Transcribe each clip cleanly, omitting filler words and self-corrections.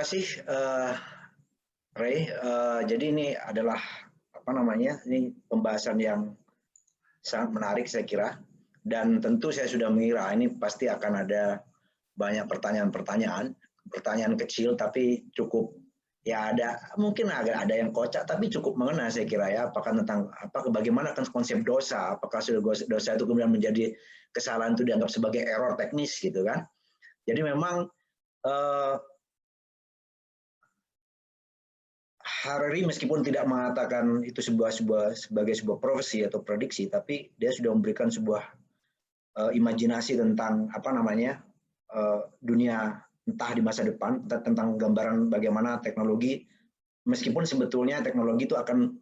kasih Ray. Jadi ini adalah ini pembahasan yang sangat menarik saya kira, dan tentu saya sudah mengira ini pasti akan ada banyak pertanyaan kecil tapi cukup ya, mungkin ada yang kocak tapi cukup mengena saya kira ya, bagaimana konsep dosa, apakah dosa itu kemudian menjadi kesalahan itu dianggap sebagai error teknis gitu kan. Jadi memang Harari meskipun tidak mengatakan itu sebagai sebuah profesi atau prediksi, tapi dia sudah memberikan sebuah imajinasi tentang dunia entah di masa depan, tentang gambaran bagaimana teknologi, meskipun sebetulnya teknologi itu akan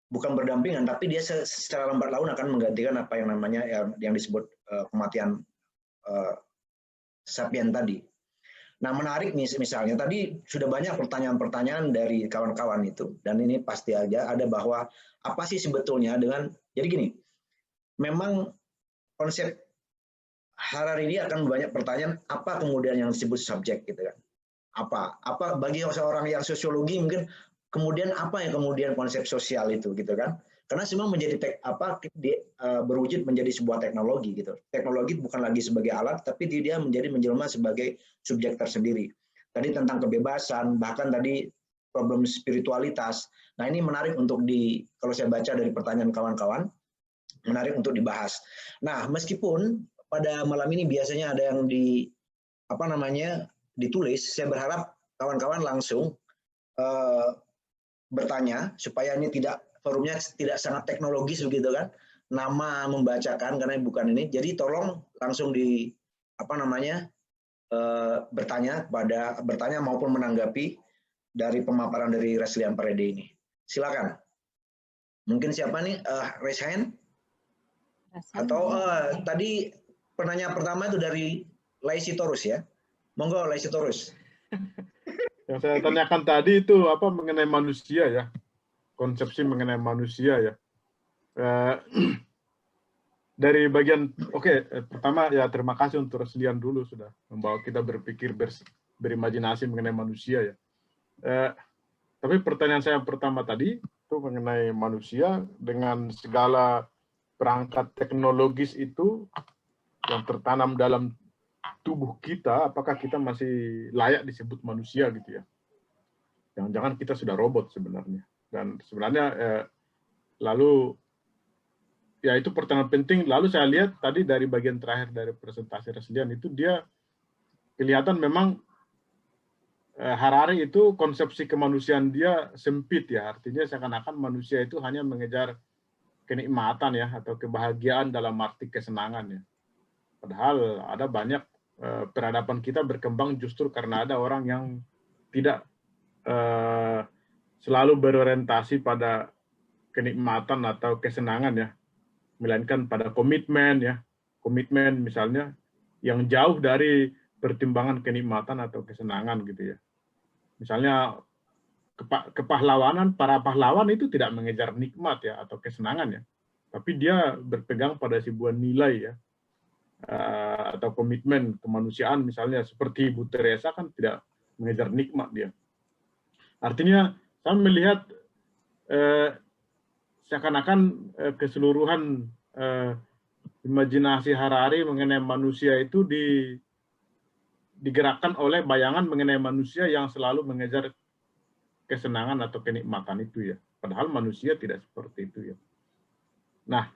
bukan berdampingan, tapi dia secara lambat laun akan menggantikan apa yang namanya yang disebut kematian sapien tadi. Nah, menarik nih, misalnya tadi sudah banyak pertanyaan-pertanyaan dari kawan-kawan itu, dan ini pasti aja ada bahwa apa sih sebetulnya jadi gini, memang konsep Harari ini akan banyak pertanyaan, apa kemudian yang disebut subjek gitu kan? Apa bagi seorang yang sosiologi mungkin kemudian apa yang kemudian konsep sosial itu gitu kan? Karena semua menjadi berwujud menjadi sebuah teknologi gitu. Teknologi bukan lagi sebagai alat, tapi dia menjelma sebagai subjek tersendiri. Tadi tentang kebebasan, bahkan tadi problem spiritualitas. Nah, ini menarik untuk kalau saya baca dari pertanyaan kawan-kawan, menarik untuk dibahas. Nah, meskipun pada malam ini biasanya ada yang ditulis, saya berharap kawan-kawan langsung bertanya supaya ini forumnya tidak sangat teknologis begitu kan, nama membacakan karena bukan ini. Jadi tolong langsung bertanya maupun menanggapi dari pemaparan dari Reslian Parede ini. Silakan. Mungkin siapa nih? Raise hand? Atau tadi penanya pertama itu dari Laisitorus ya. Monggo Laisitorus. Yang saya tanyakan tadi itu mengenai manusia ya. Konsepsi mengenai manusia ya. Dari bagian pertama ya terima kasih untuk Reslian dulu sudah membawa kita berpikir berimajinasi mengenai manusia ya. Tapi pertanyaan saya pertama tadi itu mengenai manusia dengan segala perangkat teknologis itu yang tertanam dalam tubuh kita, apakah kita masih layak disebut manusia gitu ya? Jangan-jangan kita sudah robot sebenarnya. Dan sebenarnya lalu ya itu pertanyaan penting. Lalu saya lihat tadi dari bagian terakhir dari presentasi Reslian itu dia kelihatan memang Harari itu konsepsi kemanusiaan dia sempit ya. Artinya seakan-akan manusia itu hanya mengejar kenikmatan ya atau kebahagiaan dalam arti kesenangan ya. Padahal ada banyak peradaban kita berkembang justru karena ada orang yang tidak selalu berorientasi pada kenikmatan atau kesenangan ya, melainkan pada komitmen ya, komitmen misalnya yang jauh dari pertimbangan kenikmatan atau kesenangan gitu ya. Misalnya kepahlawanan, para pahlawan itu tidak mengejar nikmat ya atau kesenangan ya, tapi dia berpegang pada sebuah nilai ya atau komitmen kemanusiaan misalnya seperti Ibu Teresa kan tidak mengejar nikmat dia. Artinya saya melihat seakan-akan keseluruhan imajinasi Harari mengenai manusia itu digerakkan oleh bayangan mengenai manusia yang selalu mengejar kesenangan atau kenikmatan itu ya. Padahal manusia tidak seperti itu ya. Nah,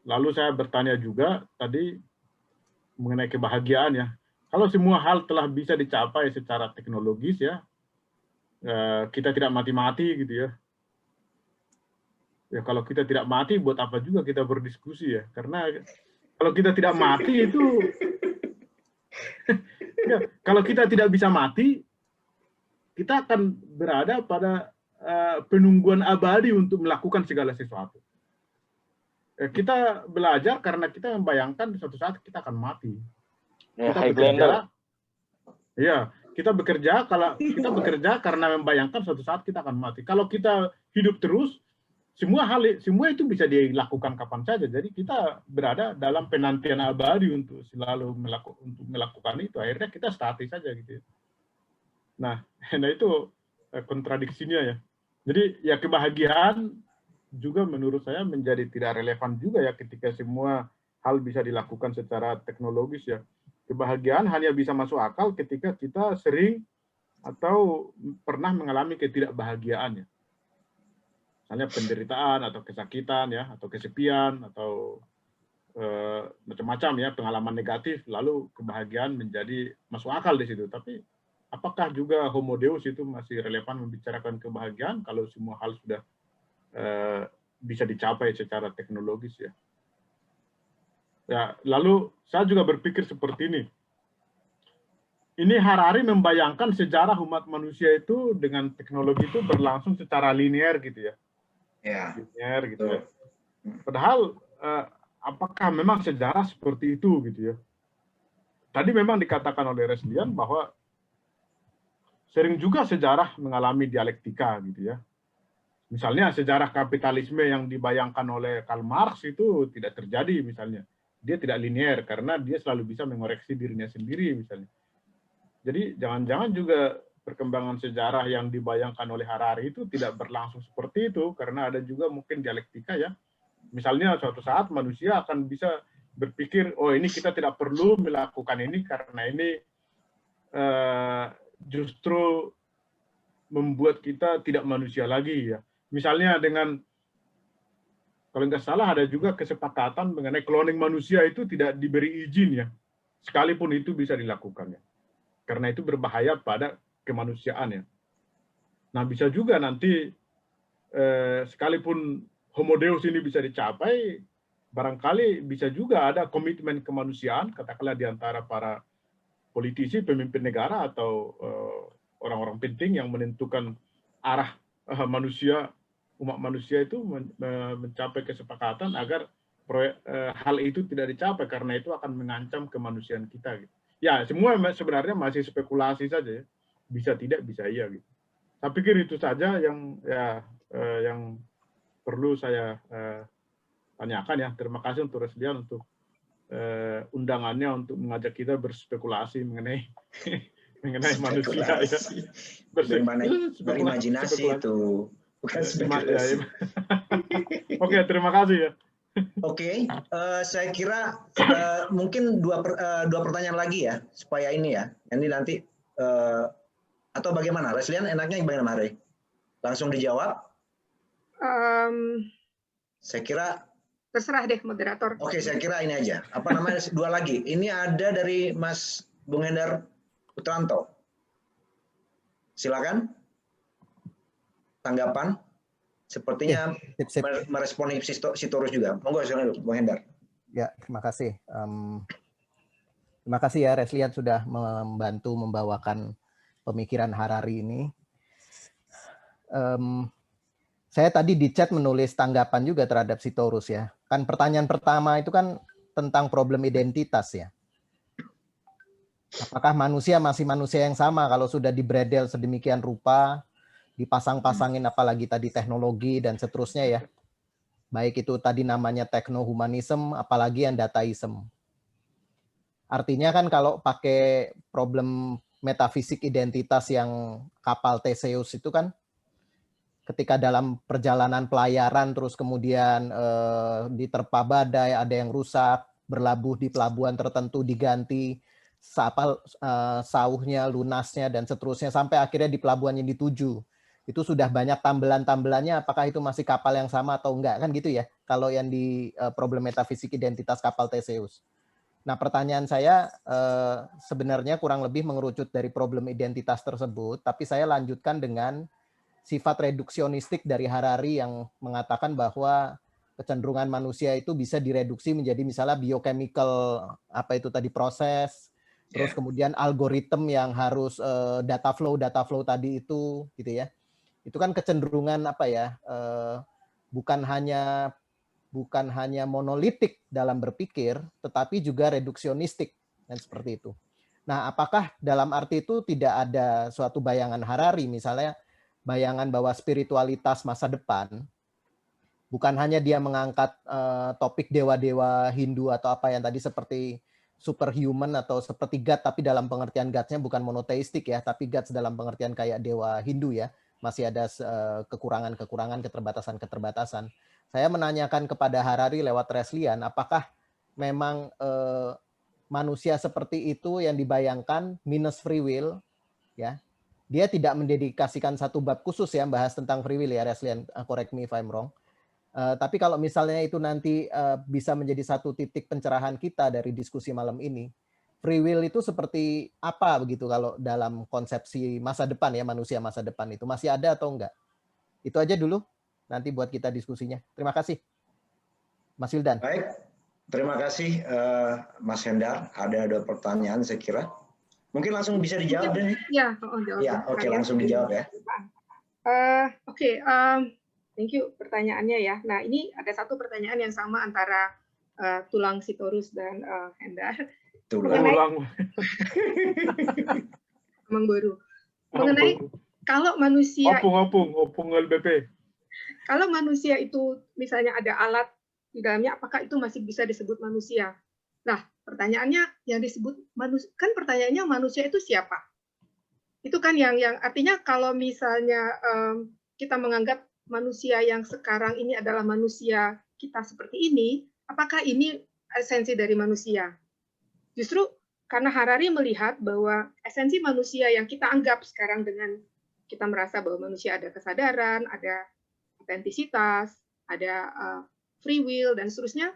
lalu saya bertanya juga tadi mengenai kebahagiaan ya. Kalau semua hal telah bisa dicapai secara teknologis ya, kita tidak mati-mati gitu ya. Ya kalau kita tidak mati, buat apa juga kita berdiskusi ya? Karena kalau kita tidak mati itu, ya, kalau kita tidak bisa mati, kita akan berada pada penungguan abadi untuk melakukan segala sesuatu. Kita belajar karena kita membayangkan suatu saat kita akan mati. Kita bekerja, ya kita bekerja karena membayangkan suatu saat kita akan mati. Kalau kita hidup terus, semua itu bisa dilakukan kapan saja. Jadi kita berada dalam penantian abadi untuk selalu melakukan itu. Akhirnya kita statis saja gitu. Nah, nah itu kontradiksinya ya. Jadi ya kebahagiaan juga menurut saya menjadi tidak relevan juga ya ketika semua hal bisa dilakukan secara teknologis ya. Kebahagiaan hanya bisa masuk akal ketika kita sering atau pernah mengalami ketidakbahagiaan ya. Misalnya penderitaan atau kesakitan ya, atau kesepian atau macam-macam ya pengalaman negatif, lalu kebahagiaan menjadi masuk akal di situ. Tapi apakah juga Homo Deus itu masih relevan membicarakan kebahagiaan kalau semua hal sudah bisa dicapai secara teknologis ya? Ya, lalu saya juga berpikir seperti ini. Ini Harari membayangkan sejarah umat manusia itu dengan teknologi itu berlangsung secara linear gitu ya. Ya. Linear gitu ya. Padahal apakah memang sejarah seperti itu gitu ya? Tadi memang dikatakan oleh Reslian bahwa sering juga sejarah mengalami dialektika gitu ya. Misalnya sejarah kapitalisme yang dibayangkan oleh Karl Marx itu tidak terjadi misalnya. Dia tidak linear karena dia selalu bisa mengoreksi dirinya sendiri misalnya. Jadi jangan-jangan juga perkembangan sejarah yang dibayangkan oleh Harari itu tidak berlangsung seperti itu karena ada juga mungkin dialektika ya. Misalnya suatu saat manusia akan bisa berpikir, oh ini kita tidak perlu melakukan ini karena ini justru membuat kita tidak manusia lagi ya. Misalnya dengan, kalau nggak salah ada juga kesepakatan mengenai cloning manusia itu tidak diberi izin ya, sekalipun itu bisa dilakukan ya. Karena itu berbahaya pada kemanusiaan ya. Nah bisa juga nanti sekalipun Homo Deus ini bisa dicapai, barangkali bisa juga ada komitmen kemanusiaan, katakanlah di antara para politisi, pemimpin negara atau orang-orang penting yang menentukan arah manusia, umat manusia itu mencapai kesepakatan agar hal itu tidak dicapai karena itu akan mengancam kemanusiaan kita. Gitu. Ya semua sebenarnya masih spekulasi saja, ya. Bisa tidak, bisa iya. Gitu. Saya pikir itu saja yang yang perlu saya tanyakan ya. Terima kasih untuk Reslian untuk undangannya untuk mengajak kita berspekulasi mengenai mengenai manusia ya. Berimajinasi itu, bukan spekulasi. Oke, terima kasih ya. Oke, saya kira mungkin dua pertanyaan lagi ya supaya ini ya. Ini nanti atau bagaimana? Reslian enaknya bagaimana, Mari? Langsung dijawab? Saya kira terserah deh moderator. Oke, saya kira ini aja. Apa namanya, dua lagi. Ini ada dari Mas Bung Hendar Putranto. Silakan. Tanggapan. Sepertinya meresponi Sitorus juga. Monggo, Bung Hendar. Ya, terima kasih. Terima kasih ya Reslian sudah membantu membawakan pemikiran Harari ini. Saya tadi di chat menulis tanggapan juga terhadap Sitorus ya. Kan pertanyaan pertama itu kan tentang problem identitas ya. Apakah manusia masih manusia yang sama kalau sudah dibredel sedemikian rupa, dipasang-pasangin apalagi tadi teknologi dan seterusnya ya. Baik itu tadi namanya teknohumanism, apalagi yang dataism. Artinya kan kalau pakai problem metafisik identitas yang kapal Theseus itu kan, ketika dalam perjalanan pelayaran terus kemudian diterpa badai, ada yang rusak, berlabuh di pelabuhan tertentu diganti sauhnya, lunasnya dan seterusnya sampai akhirnya di pelabuhan yang dituju. Itu sudah banyak tambelan-tambelannya, apakah itu masih kapal yang sama atau enggak kan gitu ya. Kalau yang di problem metafisik identitas kapal Theseus. Nah, pertanyaan saya sebenarnya kurang lebih mengerucut dari problem identitas tersebut, tapi saya lanjutkan dengan sifat reduksionistik dari Harari yang mengatakan bahwa kecenderungan manusia itu bisa direduksi menjadi misalnya biochemical, apa itu tadi proses, terus kemudian algoritma yang harus data flow tadi itu, gitu ya. Itu kan kecenderungan apa ya, bukan hanya monolitik dalam berpikir, tetapi juga reduksionistik dan seperti itu. Nah, apakah dalam arti itu tidak ada suatu bayangan Harari, misalnya bayangan bahwa spiritualitas masa depan bukan hanya dia mengangkat topik dewa-dewa Hindu atau apa yang tadi seperti superhuman atau seperti God, tapi dalam pengertian God-nya bukan monoteistik ya, tapi God dalam pengertian kayak dewa Hindu ya, masih ada kekurangan-kekurangan, keterbatasan-keterbatasan. Saya menanyakan kepada Harari lewat Reslian, apakah memang manusia seperti itu yang dibayangkan minus free will, ya, dia tidak mendedikasikan satu bab khusus ya bahas tentang free will ya, Reslian, correct me if I'm wrong. Tapi kalau misalnya itu nanti bisa menjadi satu titik pencerahan kita dari diskusi malam ini, free will itu seperti apa begitu kalau dalam konsepsi masa depan ya, manusia masa depan itu masih ada atau enggak? Itu aja dulu, nanti buat kita diskusinya. Terima kasih, Mas Wildan. Baik, terima kasih Mas Hendar. Ada 2 pertanyaan saya kira. Mungkin langsung bisa dijawab deh. Ya, jawab. Ya, oke, langsung dijawab ya. Oke, thank you pertanyaannya ya. Nah, ini ada satu pertanyaan yang sama antara Tulang Sitorus dan Hendar. Tulang. Emang baru. Mengenai kalau manusia Opung LBP. Kalau manusia itu misalnya ada alat di dalamnya, apakah itu masih bisa disebut manusia? Nah, pertanyaannya yang disebut manusia, kan pertanyaannya manusia itu siapa? Itu kan yang artinya kalau misalnya kita menganggap manusia yang sekarang ini adalah manusia kita seperti ini, apakah ini esensi dari manusia? Justru karena Harari melihat bahwa esensi manusia yang kita anggap sekarang dengan kita merasa bahwa manusia ada kesadaran, ada otentisitas, ada free will, dan seterusnya,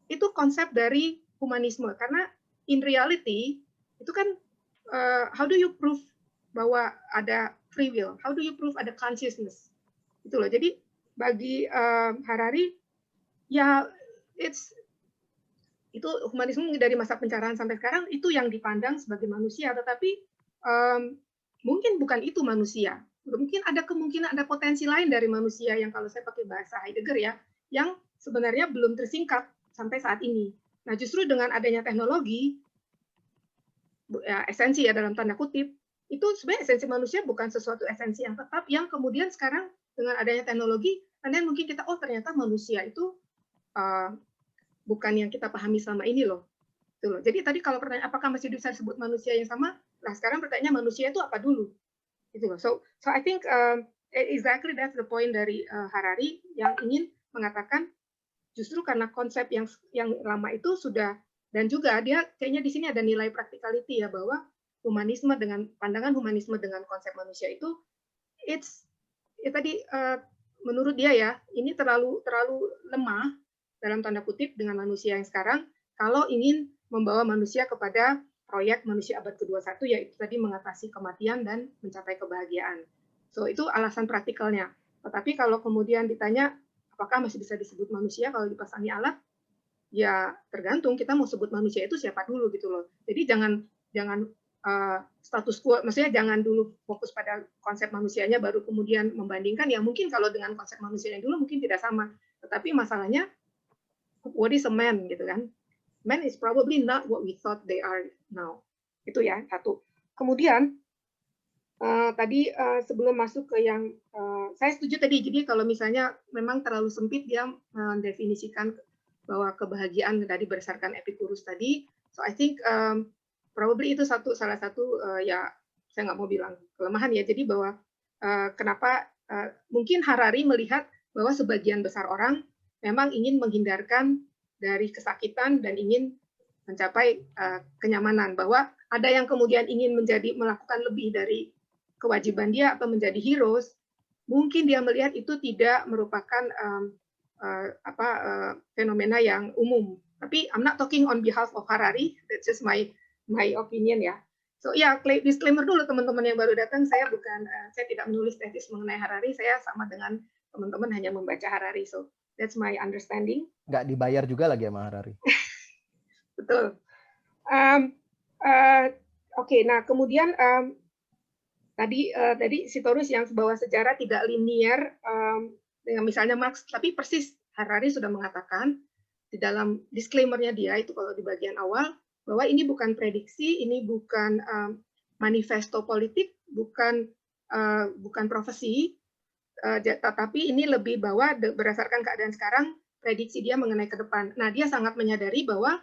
itu konsep dari humanisme. Karena in reality, itu kan how do you prove bahwa ada free will? How do you prove ada consciousness? Itu loh. Jadi bagi Harari, ya itu humanisme dari masa pencerahan sampai sekarang itu yang dipandang sebagai manusia, tetapi mungkin bukan itu manusia. Mungkin ada kemungkinan ada potensi lain dari manusia yang kalau saya pakai bahasa Heidegger ya, yang sebenarnya belum tersingkap sampai saat ini. Nah, justru dengan adanya teknologi, ya, esensi ya dalam tanda kutip, itu sebenarnya esensi manusia bukan sesuatu esensi yang tetap, yang kemudian sekarang dengan adanya teknologi, kemudian mungkin kita, oh ternyata manusia itu bukan yang kita pahami selama ini loh. Itu loh. Jadi tadi kalau pertanyaan apakah masih bisa disebut manusia yang sama, nah sekarang pertanyaannya manusia itu apa dulu? Gitu loh. So I think exactly that's the point dari Harari yang ingin mengatakan justru karena konsep yang lama itu sudah, dan juga dia kayaknya di sini ada nilai practicality ya, bahwa humanisme dengan pandangan humanisme dengan konsep manusia itu tadi menurut dia ya, ini terlalu lemah dalam tanda kutip dengan manusia yang sekarang kalau ingin membawa manusia kepada proyek manusia abad ke-21, yaitu tadi mengatasi kematian dan mencapai kebahagiaan. So itu alasan praktikalnya. Tetapi kalau kemudian ditanya apakah masih bisa disebut manusia kalau dipasangi alat, ya tergantung kita mau sebut manusia itu siapa dulu gitu loh. Jadi jangan status quo, maksudnya jangan dulu fokus pada konsep manusianya baru kemudian membandingkan. Ya mungkin kalau dengan konsep manusianya dulu mungkin tidak sama. Tetapi masalahnya what is a man gitu kan? Man is probably not what we thought they are now. Itu ya, satu. Kemudian tadi sebelum masuk ke yang saya setuju tadi, jadi kalau misalnya memang terlalu sempit dia mendefinisikan bahwa kebahagiaan tadi berdasarkan Epicurus tadi. So I think probably itu salah satu ya saya nggak mau bilang kelemahan ya. Jadi bahwa kenapa mungkin Harari melihat bahwa sebagian besar orang memang ingin menghindarkan dari kesakitan dan ingin mencapai kenyamanan, bahwa ada yang kemudian ingin melakukan lebih dari kewajiban dia atau menjadi heroes, mungkin dia melihat itu tidak merupakan fenomena yang umum. Tapi I'm not talking on behalf of Harari, that's just my opinion ya. So ya, disclaimer dulu teman-teman yang baru datang, saya tidak menulis tesis mengenai Harari, saya sama dengan teman-teman hanya membaca Harari. So that's my understanding. Nggak dibayar juga lagi sama Harari. Betul. Oke, nah kemudian tadi Sitorus yang bahwa sejarah tidak linier dengan misalnya Marx, tapi persis Harari sudah mengatakan di dalam disclaimer-nya dia itu kalau di bagian awal bahwa ini bukan prediksi, ini bukan manifesto politik, bukan profesi, tetapi ini lebih bahwa berdasarkan keadaan sekarang prediksi dia mengenai ke depan. Nah, dia sangat menyadari bahwa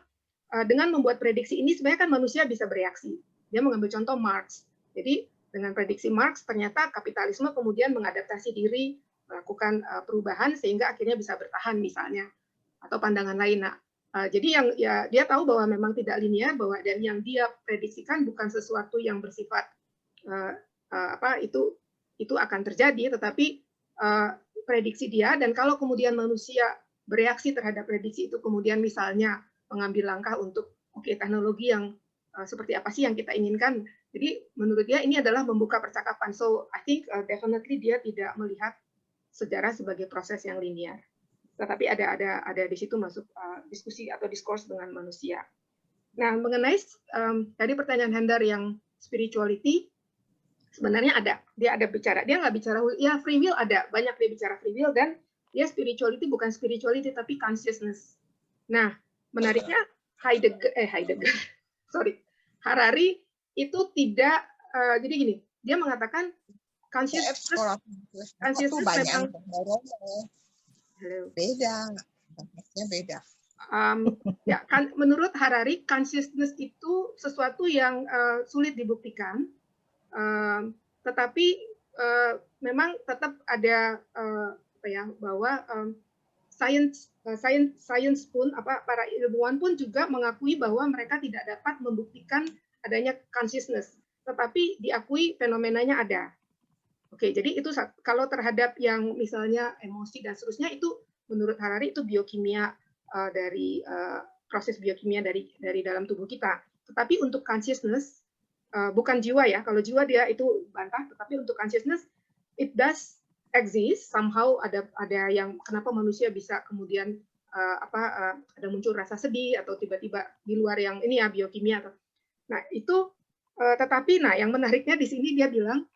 dengan membuat prediksi ini sebenarnya kan manusia bisa bereaksi. Dia mengambil contoh Marx. Jadi dengan prediksi Marx ternyata kapitalisme kemudian mengadaptasi diri, melakukan perubahan sehingga akhirnya bisa bertahan misalnya, atau pandangan lain. Nah, jadi yang ya dia tahu bahwa memang tidak linear, bahwa dan yang dia prediksikan bukan sesuatu yang bersifat itu akan terjadi, tetapi prediksi dia. Dan kalau kemudian manusia bereaksi terhadap prediksi itu, kemudian misalnya mengambil langkah untuk teknologi yang seperti apa sih yang kita inginkan. Jadi menurut dia ini adalah membuka percakapan. So I think definitely dia tidak melihat sejarah sebagai proses yang linear. Tetapi ada di situ masuk diskusi atau diskurs dengan manusia. Nah, mengenai tadi pertanyaan Hendar yang spirituality, sebenarnya dia ada bicara, dia nggak bicara ya free will, ada banyak dia bicara free will, dan dia spirituality bukan spirituality tapi consciousness. Nah, menariknya Harari itu tidak jadi gini, dia mengatakan consciousness memang beda. Ya, kan, menurut Harari consciousness itu sesuatu yang sulit dibuktikan, tetapi memang tetap ada bahwa sains pun para ilmuwan pun juga mengakui bahwa mereka tidak dapat membuktikan adanya consciousness, tetapi diakui fenomenanya ada. Oke, jadi itu kalau terhadap yang misalnya emosi dan seterusnya, itu menurut Harari itu biokimia dari proses biokimia dari dalam tubuh kita. Tetapi untuk consciousness bukan jiwa ya. Kalau jiwa dia itu bantah, tetapi untuk consciousness it does exist somehow. Ada yang kenapa manusia bisa kemudian ada muncul rasa sedih atau tiba-tiba di luar yang ini ya biokimia. Nah itu tetapi yang menariknya di sini dia bilang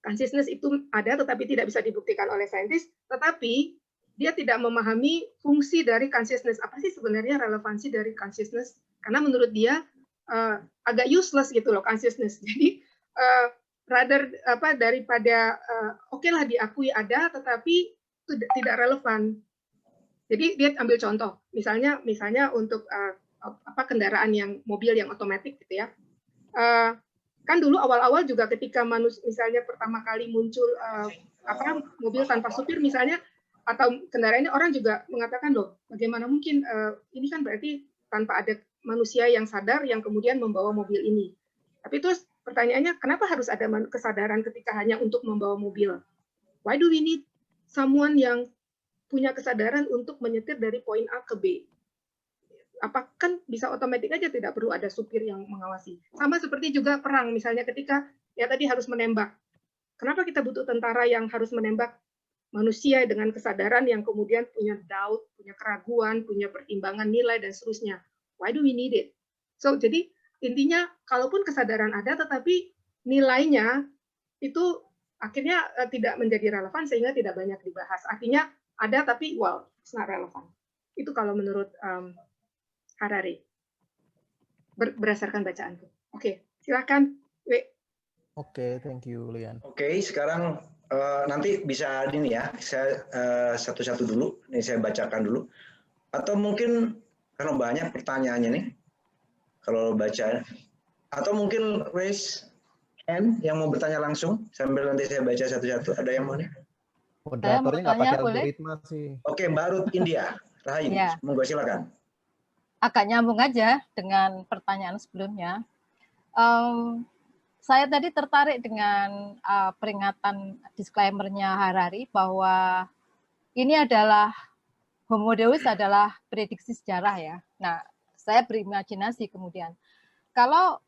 consciousness itu ada tetapi tidak bisa dibuktikan oleh saintis, tetapi dia tidak memahami fungsi dari consciousness. Apa sih sebenarnya relevansi dari consciousness? Karena menurut dia agak useless gitu loh consciousness. Jadi daripada oke lah diakui ada tetapi tidak relevan. Jadi dia ambil contoh, misalnya untuk kendaraan yang mobil yang otomatis gitu ya. Kan dulu awal-awal juga ketika misalnya pertama kali muncul mobil tanpa supir misalnya, atau kendaraan ini, orang juga mengatakan loh bagaimana mungkin ini kan berarti tanpa ada manusia yang sadar yang kemudian membawa mobil ini. Tapi terus pertanyaannya, kenapa harus ada kesadaran ketika hanya untuk membawa mobil? Why do we need someone yang punya kesadaran untuk menyetir dari poin A ke B? Apa kan bisa otomatis aja, tidak perlu ada supir yang mengawasi. Sama seperti juga perang, misalnya ketika ya tadi harus menembak. Kenapa kita butuh tentara yang harus menembak manusia dengan kesadaran yang kemudian punya doubt, punya keraguan, punya pertimbangan nilai dan seterusnya? Why do we need it? So jadi intinya kalaupun kesadaran ada tetapi nilainya itu akhirnya tidak menjadi relevan sehingga tidak banyak dibahas. Artinya ada tapi it's not relevant. Itu kalau menurut Harari berdasarkan bacaanku. Oke, silakan W. Oke, thank you Lian. Oke, sekarang nanti bisa ini ya, saya satu-satu dulu, ini saya bacakan dulu. Atau mungkin karena banyak pertanyaannya nih, kalau baca, atau mungkin raise hand yang mau bertanya langsung sambil nanti saya baca satu-satu. Ada yang mau nih? Moderatornya nggak pakai algoritma sih. Oke, Mbak Ruth India, Rahayu, ya. Monggo silakan. Agak nyambung aja dengan pertanyaan sebelumnya. Saya tadi tertarik dengan peringatan disclaimer-nya Harari bahwa ini adalah Homo Deus adalah prediksi sejarah ya. Nah, saya berimajinasi kemudian kalau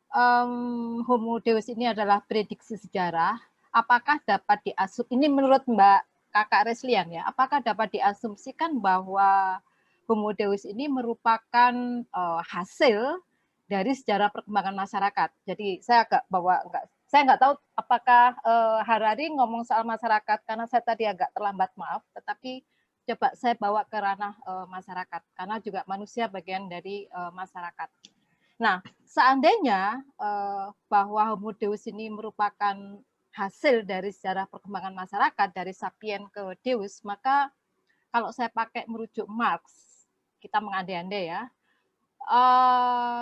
Homo Deus ini adalah prediksi sejarah, apakah dapat ini menurut Mbak Kakak Reslian ya, apakah dapat diasumsikan bahwa Homo Deus ini merupakan hasil dari sejarah perkembangan masyarakat. Jadi saya nggak tahu apakah Harari ngomong soal masyarakat karena saya tadi agak terlambat, maaf. Tetapi coba saya bawa ke ranah masyarakat karena juga manusia bagian dari masyarakat. Nah, seandainya bahwa Homo Deus ini merupakan hasil dari sejarah perkembangan masyarakat dari sapien ke Deus, maka kalau saya pakai merujuk Marx, kita mengandai-andai ya,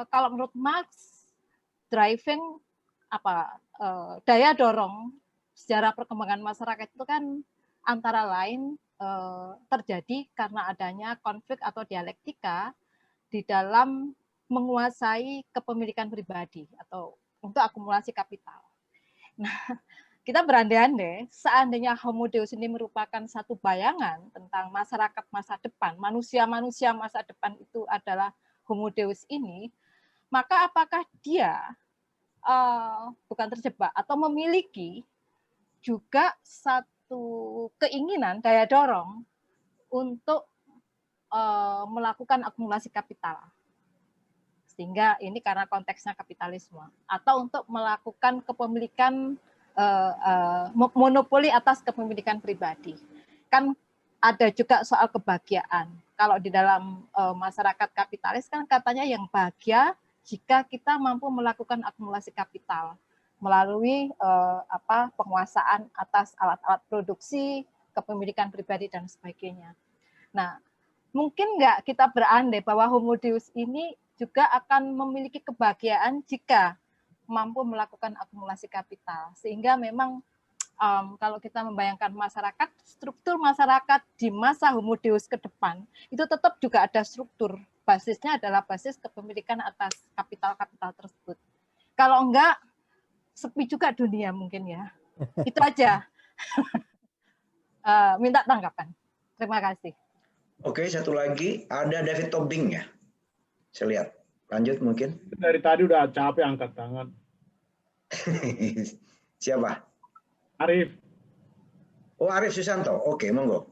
Kalau menurut Marx, driving daya dorong sejarah perkembangan masyarakat itu kan antara lain terjadi karena adanya konflik atau dialektika di dalam menguasai kepemilikan pribadi atau untuk akumulasi kapital. Nah, kita berandai-andai seandainya Homo Deus ini merupakan satu bayangan tentang masyarakat masa depan, manusia-manusia masa depan itu adalah Homo Deus ini, maka apakah dia bukan terjebak atau memiliki juga satu keinginan, daya dorong untuk melakukan akumulasi kapital? Sehingga ini karena konteksnya kapitalisme, atau untuk melakukan kepemilikan monopoli atas kepemilikan pribadi. Kan ada juga soal kebahagiaan. Kalau di dalam masyarakat kapitalis kan katanya yang bahagia jika kita mampu melakukan akumulasi kapital melalui penguasaan atas alat-alat produksi, kepemilikan pribadi dan sebagainya. Nah, mungkin nggak kita berandai bahwa Homo Deus ini juga akan memiliki kebahagiaan jika mampu melakukan akumulasi kapital. Sehingga memang kalau kita membayangkan masyarakat, struktur masyarakat di masa Homo Deus ke depan, itu tetap juga ada struktur. Basisnya adalah basis kepemilikan atas kapital-kapital tersebut. Kalau enggak, sepi juga dunia mungkin ya. Itu aja. Minta tanggapan. Terima kasih. Oke, satu lagi. Ada David Tobing ya. Saya lihat. Lanjut mungkin. Dari tadi udah capek angkat tangan. Siapa? Arif. Oh, Arif Susanto. Oke, monggo.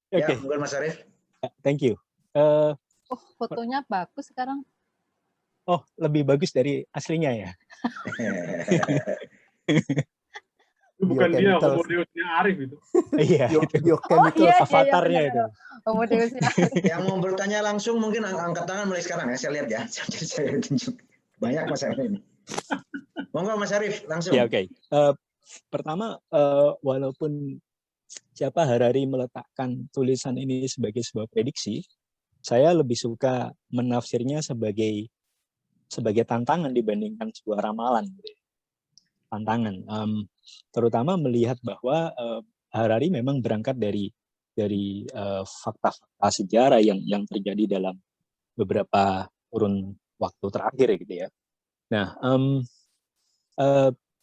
Ya, monggo Mas Arif. Thank you. Fotonya bagus sekarang. Oh, lebih bagus dari aslinya ya. Bukan dia, Homo Deusnya Arif itu. Iya, avatarnya itu. Homo Deusnya. Yang mau bertanya langsung mungkin angkat tangan mulai sekarang ya. Saya lihat ya. Saya tunjuk. Banyak Mas Arif ini. Monggo Mas Arif langsung. Ya, oke. Pertama, walaupun siapa Harari meletakkan tulisan ini sebagai sebuah prediksi, saya lebih suka menafsirnya sebagai tantangan dibandingkan sebuah ramalan. Tantangan, terutama melihat bahwa Harari memang berangkat dari fakta-fakta sejarah yang terjadi dalam beberapa kurun waktu terakhir gitu ya. Nah,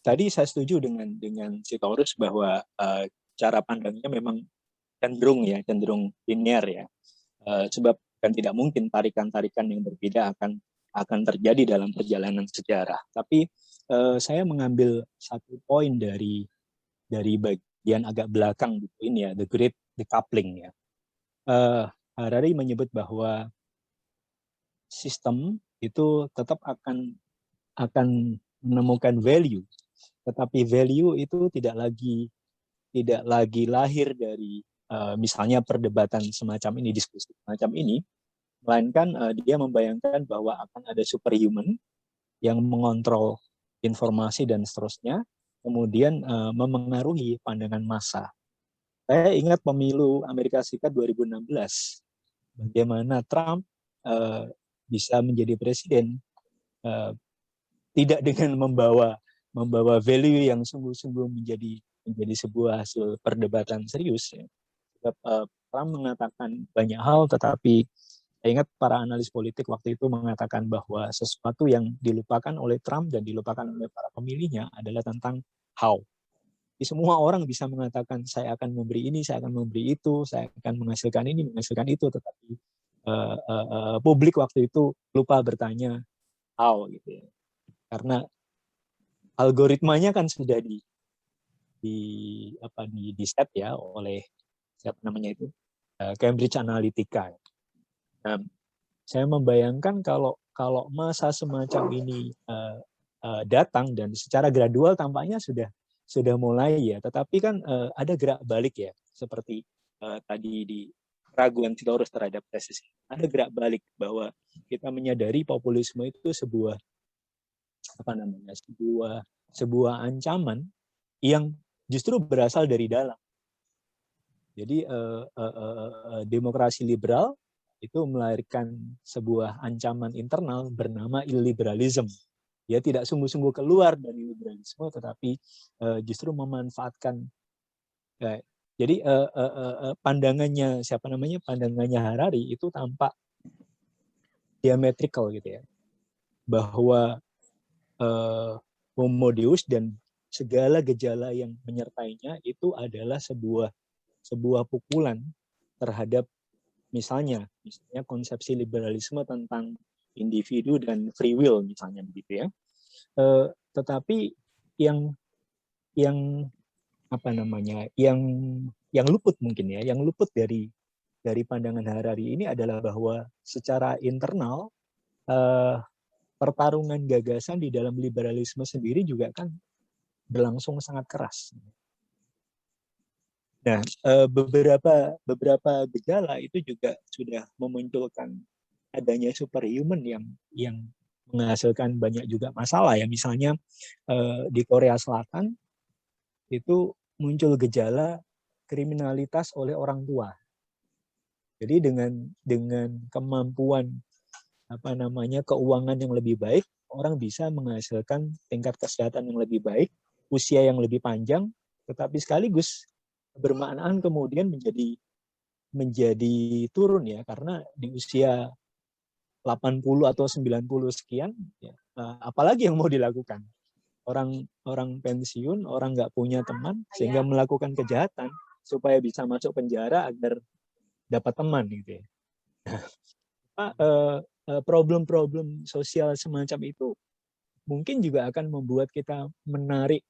tadi saya setuju dengan Sitorus bahwa cara pandangnya memang cenderung linear ya. Sebab kan tidak mungkin tarikan-tarikan yang berbeda akan terjadi dalam perjalanan sejarah. Tapi saya mengambil satu poin dari bagian agak belakang gitu ini ya, the great decoupling ya. Harari menyebut bahwa sistem itu tetap akan menemukan value, tetapi value itu tidak lagi lahir dari misalnya perdebatan semacam ini, diskusi semacam ini, melainkan dia membayangkan bahwa akan ada superhuman yang mengontrol informasi dan seterusnya, kemudian memengaruhi pandangan massa. Saya ingat pemilu Amerika Serikat 2016, bagaimana Trump bisa menjadi presiden tidak dengan membawa value yang sungguh-sungguh menjadi sebuah hasil perdebatan serius. Ya. Trump mengatakan banyak hal, tetapi saya ingat para analis politik waktu itu mengatakan bahwa sesuatu yang dilupakan oleh Trump dan dilupakan oleh para pemilihnya adalah tentang how. Semua orang bisa mengatakan saya akan memberi ini, saya akan memberi itu, saya akan menghasilkan ini, menghasilkan itu, tetapi publik waktu itu lupa bertanya how gitu ya. Karena algoritmanya kan sudah di set ya oleh siapa namanya itu Cambridge Analytica. Nah, saya membayangkan kalau masa semacam ini datang dan secara gradual tampaknya sudah mulai ya, tetapi kan ada gerak balik ya, seperti tadi di keraguan Sitorus terhadap tesis. Ada gerak balik bahwa kita menyadari populisme itu sebuah ancaman yang justru berasal dari dalam. Jadi demokrasi liberal itu melahirkan sebuah ancaman internal bernama illiberalism. Dia tidak sungguh-sungguh keluar dari liberalisme, tetapi justru memanfaatkan. Jadi pandangannya pandangannya Harari itu tampak diametrikal gitu ya, bahwa Homo Deus dan segala gejala yang menyertainya itu adalah sebuah pukulan terhadap misalnya konsepsi liberalisme tentang individu dan free will misalnya begitu ya. Tetapi yang luput mungkin ya, yang luput dari pandangan Harari ini adalah bahwa secara internal pertarungan gagasan di dalam liberalisme sendiri juga kan berlangsung sangat keras. Nah, beberapa gejala itu juga sudah memunculkan adanya superhuman yang menghasilkan banyak juga masalah ya. Misalnya di Korea Selatan itu muncul gejala kriminalitas oleh orang tua. Jadi dengan kemampuan keuangan yang lebih baik, orang bisa menghasilkan tingkat kesehatan yang lebih baik, usia yang lebih panjang, tetapi sekaligus bermaknaan kemudian menjadi turun ya, karena di usia 80 atau 90 sekian ya, apalagi yang mau dilakukan. Orang pensiun, orang nggak punya teman sehingga melakukan kejahatan supaya bisa masuk penjara agar dapat teman gitu ya. Problem-problem sosial semacam itu mungkin juga akan membuat kita menarik,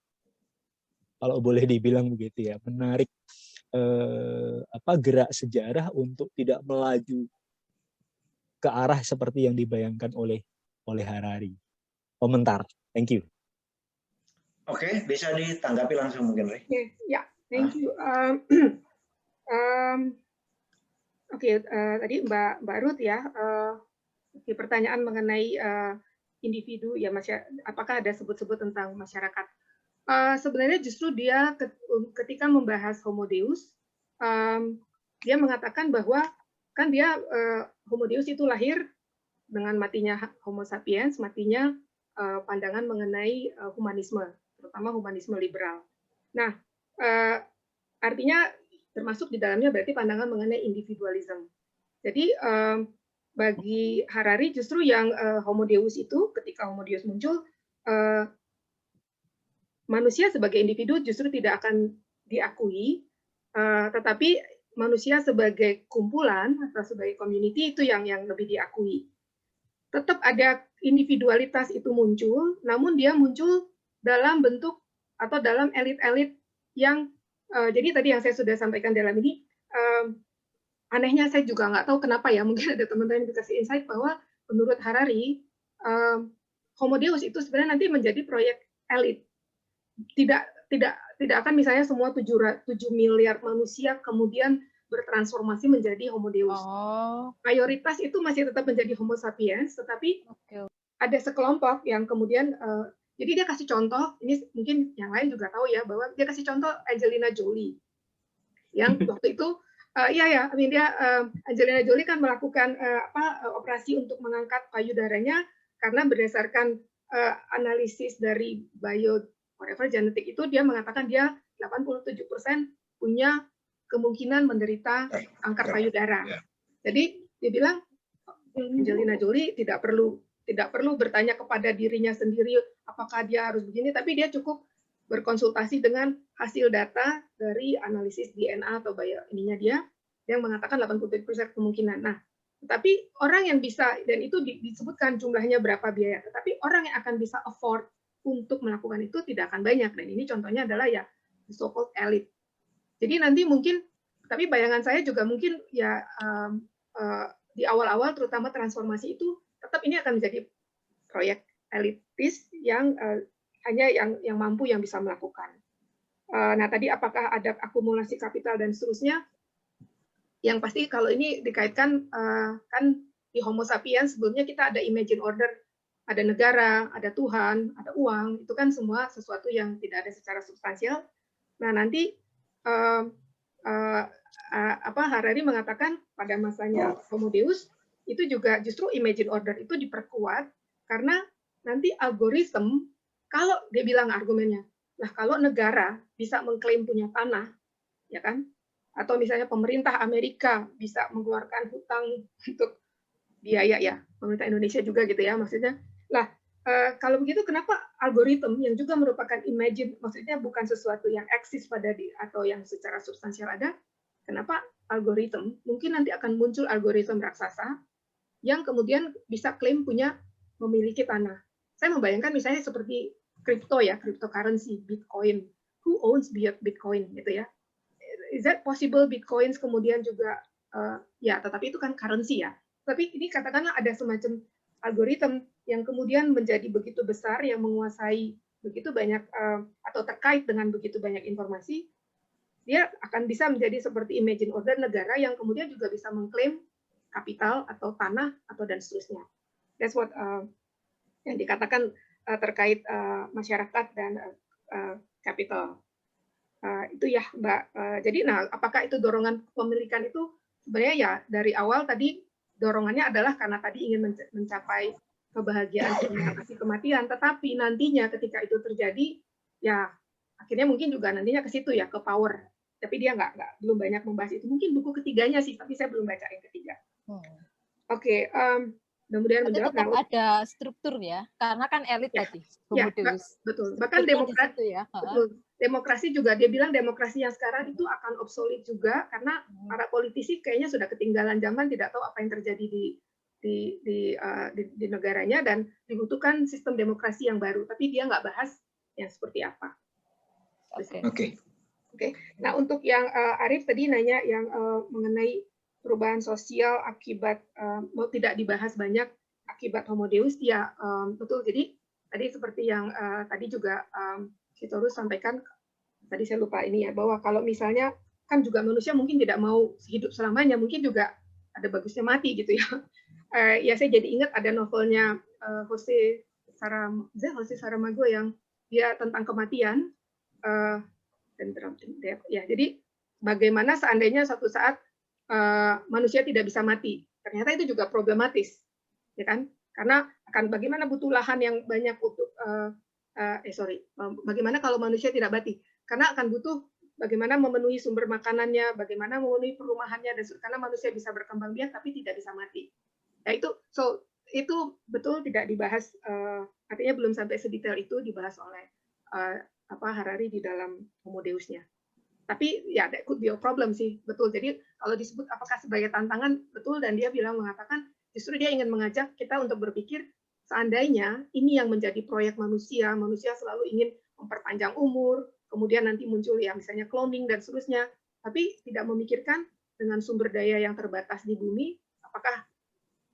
kalau boleh dibilang begitu ya, menarik gerak sejarah untuk tidak melaju ke arah seperti yang dibayangkan oleh Harari. Komentar, thank you. Oke, bisa ditanggapi langsung mungkin, Ray. Ya, thank you. Tadi Mbak Ruth ya, di pertanyaan mengenai individu ya, apakah ada sebut-sebut tentang masyarakat? Sebenarnya justru dia ketika membahas Homo Deus, dia mengatakan bahwa kan dia Homo Deus itu lahir dengan matinya Homo sapiens, matinya pandangan mengenai humanisme, terutama humanisme liberal. Nah, artinya termasuk di dalamnya berarti pandangan mengenai individualism. Jadi bagi Harari justru yang Homo Deus itu, ketika Homo Deus muncul, manusia sebagai individu justru tidak akan diakui, tetapi manusia sebagai kumpulan atau sebagai community itu yang lebih diakui. Tetap ada individualitas itu muncul, namun dia muncul dalam bentuk atau dalam elit-elit yang jadi tadi yang saya sudah sampaikan dalam ini, anehnya saya juga nggak tahu kenapa ya, mungkin ada teman-teman yang dikasih insight bahwa menurut Harari, Homo Deus itu sebenarnya nanti menjadi proyek elit. Tidak akan misalnya semua 7 miliar manusia kemudian bertransformasi menjadi Homo Deus. Mayoritas itu masih tetap menjadi Homo sapiens, tetapi ada sekelompok yang kemudian jadi dia kasih contoh, ini mungkin yang lain juga tahu ya, bahwa dia kasih contoh Angelina Jolie. Yang waktu itu, Angelina Jolie kan melakukan operasi untuk mengangkat payudaranya, karena berdasarkan analisis dari genetik itu, dia mengatakan dia 87% punya kemungkinan menderita kanker payudara. Jadi dia bilang, Angelina Jolie tidak perlu bertanya kepada dirinya sendiri apakah dia harus begini, tapi dia cukup berkonsultasi dengan hasil data dari analisis DNA atau ininya dia yang mengatakan 87% kemungkinan. Nah, tetapi orang yang bisa, dan itu disebutkan jumlahnya berapa biaya, tetapi orang yang akan bisa afford untuk melakukan itu tidak akan banyak. Dan ini contohnya adalah ya so-called elite. Jadi nanti mungkin, tapi bayangan saya juga mungkin ya di awal-awal terutama transformasi itu tetap ini akan menjadi proyek elitis yang hanya yang mampu yang bisa melakukan. Nah tadi apakah ada akumulasi kapital dan seterusnya? Yang pasti kalau ini dikaitkan kan di Homo sapiens sebelumnya kita ada imagine order, ada negara, ada Tuhan, ada uang, itu kan semua sesuatu yang tidak ada secara substansial. Nah nanti Harari mengatakan pada masanya Homo Deus itu juga justru imagine order itu diperkuat karena nanti algoritma, kalau dia bilang argumennya, lah kalau negara bisa mengklaim punya tanah, ya kan, atau misalnya pemerintah Amerika bisa mengeluarkan hutang untuk biaya ya, pemerintah Indonesia juga gitu ya maksudnya. Lah kalau begitu kenapa algoritma yang juga merupakan imagine, maksudnya bukan sesuatu yang eksis pada atau yang secara substansial ada, kenapa algoritma, mungkin nanti akan muncul algoritma raksasa yang kemudian bisa klaim memiliki tanah. Saya membayangkan misalnya seperti kripto ya, cryptocurrency, Bitcoin. Who owns Bitcoin gitu ya? Is that possible Bitcoins kemudian juga ya, tetapi itu kan currency ya. Tapi ini katakanlah ada semacam algoritma yang kemudian menjadi begitu besar, yang menguasai begitu banyak atau terkait dengan begitu banyak informasi, dia akan bisa menjadi seperti imagine order negara yang kemudian juga bisa mengklaim kapital atau tanah atau dan seterusnya. That's what yang dikatakan terkait masyarakat dan kapital. Itu ya, Mbak. Jadi, apakah itu dorongan kepemilikan itu sebenarnya ya dari awal tadi dorongannya adalah karena tadi ingin mencapai kebahagiaan dan mengatasi kematian, tetapi nantinya ketika itu terjadi, ya akhirnya mungkin juga nantinya ke situ ya, ke power. Tapi dia belum banyak membahas itu. Mungkin buku ketiganya sih, tapi saya belum baca yang ketiga. Oke, mudah-mudahan menjawab. Tetap ada struktur ya, karena kan elit ya, tadi. Ya, betul. Bahkan demokrasi, ya. betul. Demokrasi juga, dia bilang demokrasi yang sekarang itu akan obsolete juga, karena para politisi kayaknya sudah ketinggalan zaman, tidak tahu apa yang terjadi di negaranya, dan dibutuhkan sistem demokrasi yang baru. Tapi dia nggak bahas yang seperti apa. Oke. Nah, untuk yang Arief tadi nanya yang mengenai perubahan sosial akibat tidak dibahas banyak akibat Homo Deus, ya betul. Jadi tadi seperti yang tadi juga Sitorus sampaikan, tadi saya lupa ini ya, bahwa kalau misalnya kan juga manusia mungkin tidak mau hidup selamanya, mungkin juga ada bagusnya mati gitu ya. Ya saya jadi ingat ada novelnya Jose Saramago yang dia tentang kematian dan ya. Jadi bagaimana seandainya suatu saat manusia tidak bisa mati, ternyata itu juga problematis, ya kan? Karena akan bagaimana butuh lahan yang banyak untuk bagaimana kalau manusia tidak mati? Karena akan butuh bagaimana memenuhi sumber makanannya, bagaimana memenuhi perumahannya, dan karena manusia bisa berkembang biak tapi tidak bisa mati. Ya itu betul tidak dibahas, artinya belum sampai sedetail itu dibahas oleh Harari di dalam Homo Deus-nya. Tapi ya that could be a problem sih, betul. Jadi kalau disebut apakah sebagai tantangan, betul, dan dia mengatakan justru dia ingin mengajak kita untuk berpikir seandainya ini yang menjadi proyek manusia selalu ingin memperpanjang umur, kemudian nanti muncul ya misalnya cloning dan seterusnya, tapi tidak memikirkan dengan sumber daya yang terbatas di bumi, apakah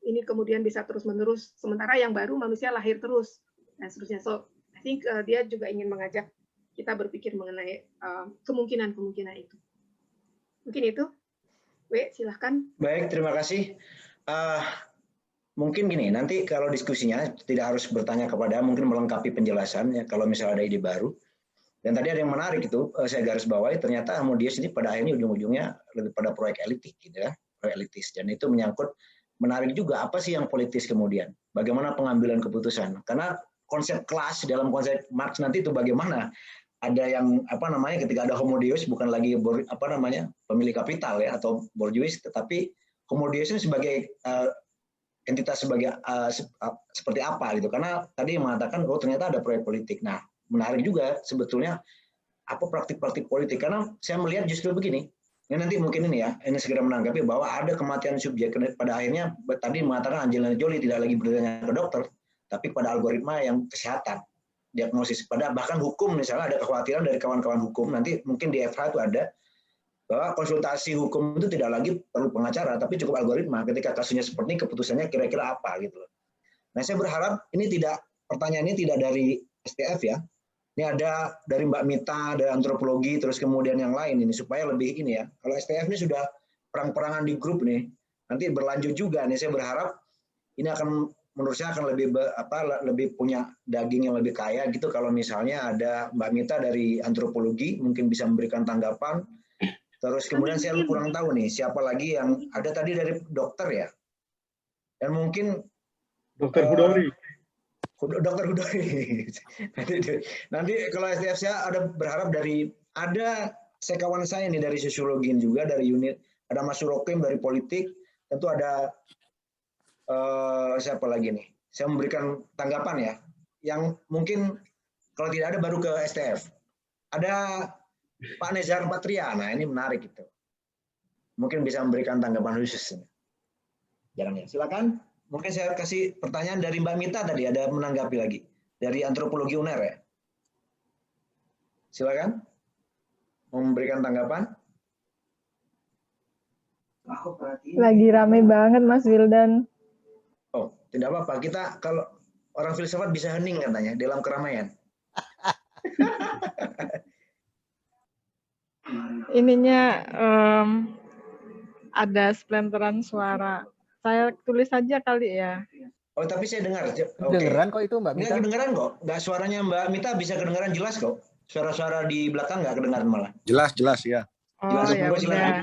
ini kemudian bisa terus-menerus, sementara yang baru manusia lahir terus, dan seterusnya. So, I think dia juga ingin mengajak kita berpikir mengenai kemungkinan-kemungkinan itu. Mungkin itu. Silahkan. Baik, terima kasih. Mungkin gini, nanti kalau diskusinya tidak harus bertanya kepada, mungkin melengkapi penjelasan ya kalau misalnya ada ide baru. Dan tadi ada yang menarik itu, saya garis bawahi, ternyata Homo Deus ini pada akhirnya ujung-ujungnya lebih pada proyek elitis gitu ya, proyek elitis. Dan itu menyangkut menarik juga apa sih yang politis kemudian, bagaimana pengambilan keputusan. Karena konsep kelas dalam konsep Marx nanti itu bagaimana? Ada yang ketika ada Homo Deus bukan lagi pemilik kapital ya atau borjuis, tetapi Homo Deus ini sebagai entitas sebagai seperti apa gitu. Karena tadi mengatakan ternyata ada proyek politik. Nah, menarik juga sebetulnya apa praktik-praktik politik, karena saya melihat justru begini. Ini nanti mungkin ini segera menanggapi bahwa ada kematian subjek pada akhirnya tadi mengatakan Angelina Jolie tidak lagi bertanya ke dokter, tapi pada algoritma yang kesehatan. Diagnosis pada bahkan hukum, misalnya ada kekhawatiran dari kawan-kawan hukum, nanti mungkin di FH itu ada bahwa konsultasi hukum itu tidak lagi perlu pengacara tapi cukup algoritma, ketika kasusnya seperti ini keputusannya kira-kira apa gitu. Nah, saya berharap pertanyaan ini tidak dari STF ya, ini ada dari Mbak Mita, dari antropologi, terus kemudian yang lain ini supaya lebih ini ya. Kalau STF ini sudah perang-perangan di grup nih, nanti berlanjut juga nih, saya berharap ini akan menurut saya akan lebih punya daging yang lebih kaya gitu kalau misalnya ada Mbak Mita dari antropologi mungkin bisa memberikan tanggapan, Terus kemudian saya kurang tahu nih siapa lagi yang ada tadi dari dokter ya. Dan mungkin Dokter Hudori. Dokter Hudori. Nanti kalau SDF saya ada berharap ada sekawan saya nih dari sosiologi juga, dari unit, ada Mas Surokim dari politik, tentu ada siapa lagi nih. Saya memberikan tanggapan ya, yang mungkin kalau tidak ada baru ke STF. Ada Pak Nezar Patria, nah ini menarik itu. Mungkin bisa memberikan tanggapan khusus. Jarang ya, silakan. Mungkin saya kasih pertanyaan dari Mbak Mita tadi, ada menanggapi lagi. Dari Antropologi UNER ya. Silakan. Memberikan tanggapan. Lagi rame banget Mas Wildan. Oh, tidak apa-apa. Kita kalau orang filsafat bisa hening katanya dalam keramaian. Ininya ada splenteran suara. Saya tulis saja kali ya. Oh, tapi saya dengar. Kedengeran kok itu Mbak Mita? Nggak kedengeran kok. Nggak, suaranya Mbak Mita bisa kedengeran jelas kok. Suara-suara di belakang nggak kedengaran malah. Jelas ya. Oh Jelas, ya udah.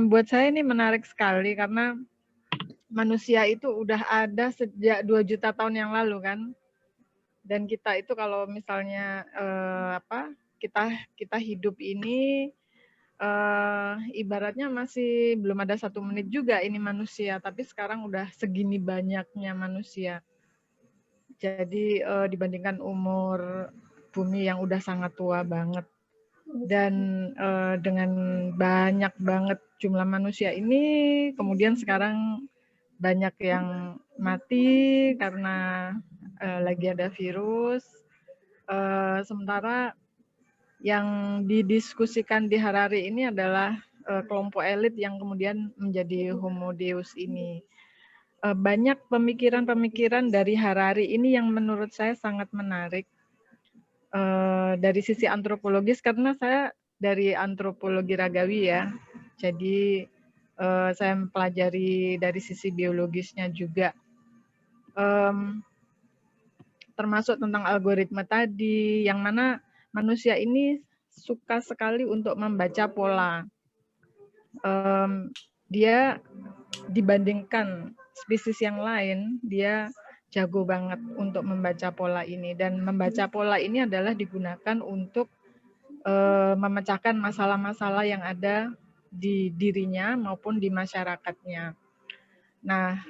Buat saya ini menarik sekali karena manusia itu udah ada sejak 2 juta tahun yang lalu kan. Dan kita itu kalau misalnya kita hidup ini ibaratnya masih belum ada 1 menit juga ini manusia, tapi sekarang udah segini banyaknya manusia. Jadi dibandingkan umur bumi yang udah sangat tua banget, dan dengan banyak banget jumlah manusia ini, kemudian sekarang banyak yang mati karena lagi ada virus, sementara yang didiskusikan di Harari ini adalah kelompok elit yang kemudian menjadi Homo Deus ini. Banyak pemikiran-pemikiran dari Harari ini yang menurut saya sangat menarik dari sisi antropologis, karena saya dari antropologi ragawi ya, jadi saya mempelajari dari sisi biologisnya juga, termasuk tentang algoritma tadi, yang mana manusia ini suka sekali untuk membaca pola. Dia dibandingkan spesies yang lain, dia jago banget untuk membaca pola ini. Dan membaca pola ini adalah digunakan untuk memecahkan masalah-masalah yang ada di dirinya maupun di masyarakatnya. Nah,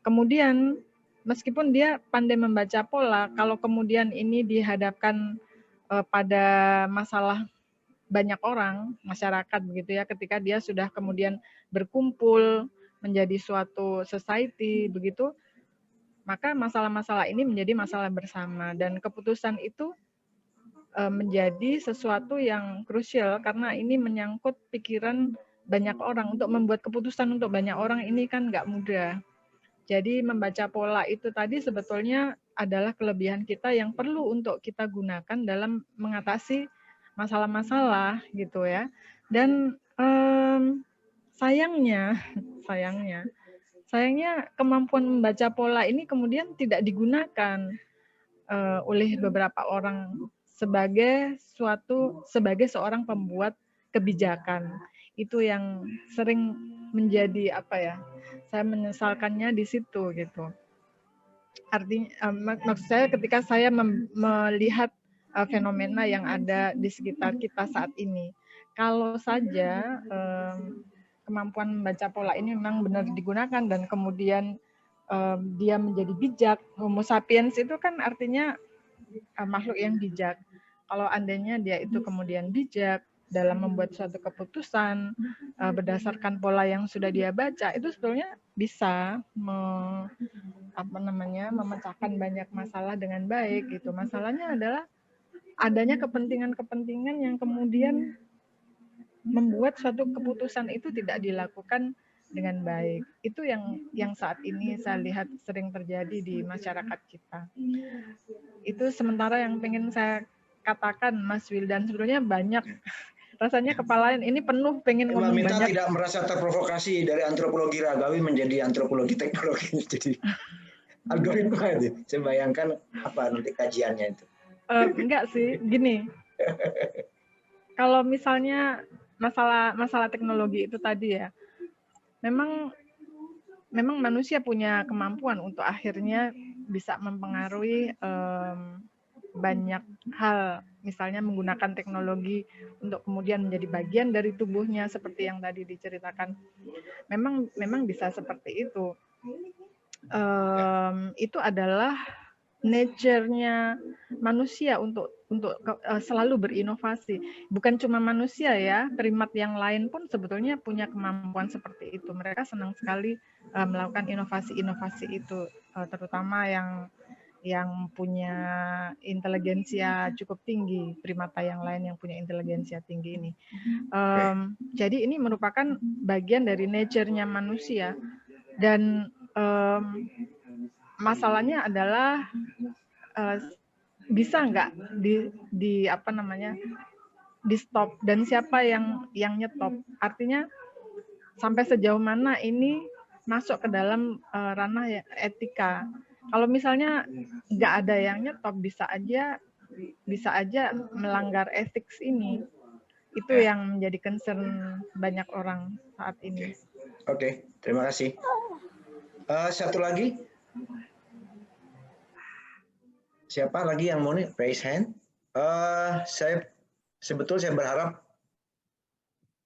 kemudian meskipun dia pandai membaca pola, kalau kemudian ini dihadapkan pada masalah banyak orang, masyarakat begitu ya, ketika dia sudah kemudian berkumpul menjadi suatu society begitu, maka masalah-masalah ini menjadi masalah bersama, dan keputusan itu menjadi sesuatu yang krusial karena ini menyangkut pikiran banyak orang. Untuk membuat keputusan untuk banyak orang ini kan nggak mudah. Jadi membaca pola itu tadi sebetulnya adalah kelebihan kita yang perlu untuk kita gunakan dalam mengatasi masalah-masalah gitu ya. Dan sayangnya kemampuan membaca pola ini kemudian tidak digunakan oleh beberapa orang sebagai seorang pembuat kebijakan. Itu yang sering menjadi saya menyesalkannya di situ gitu. Artinya maksud saya ketika saya melihat fenomena yang ada di sekitar kita saat ini, kalau saja kemampuan membaca pola ini memang benar digunakan dan kemudian dia menjadi bijak. Homo sapiens itu kan artinya makhluk yang bijak. Kalau andainya dia itu kemudian bijak dalam membuat suatu keputusan berdasarkan pola yang sudah dia baca, itu sebetulnya bisa memecahkan banyak masalah dengan baik gitu. Masalahnya adalah adanya kepentingan-kepentingan yang kemudian membuat suatu keputusan itu tidak dilakukan dengan baik. Itu yang saat ini saya lihat sering terjadi di masyarakat kita. Itu sementara yang pengen saya katakan, Mas Wildan, sebetulnya banyak. Rasanya kepala ini penuh pengen ngomong banyak. Mbak Mita tidak merasa terprovokasi dari antropologi ragawi menjadi antropologi teknologi, jadi algoritma itu. Saya bayangkan apa nanti kajiannya itu. Enggak sih, gini. kalau misalnya masalah teknologi itu tadi ya, memang manusia punya kemampuan untuk akhirnya bisa mempengaruhi banyak hal, misalnya menggunakan teknologi untuk kemudian menjadi bagian dari tubuhnya seperti yang tadi diceritakan. Memang bisa seperti itu. Itu adalah nature-nya manusia untuk selalu berinovasi. Bukan cuma manusia ya, primat yang lain pun sebetulnya punya kemampuan seperti itu. Mereka senang sekali melakukan inovasi-inovasi itu, terutama yang punya inteligensia cukup tinggi, primata yang lain yang punya inteligensia tinggi ini. Jadi ini merupakan bagian dari nature-nya manusia, dan masalahnya adalah bisa nggak di stop, dan siapa yang nyetop. Artinya sampai sejauh mana ini masuk ke dalam ranah etika. Kalau misalnya nggak ada yang nyetop, bisa aja melanggar etik ini. Itu yang menjadi concern banyak orang saat ini. Oke, terima kasih. Satu lagi. Siapa lagi yang mau nih? Raise hand. Saya berharap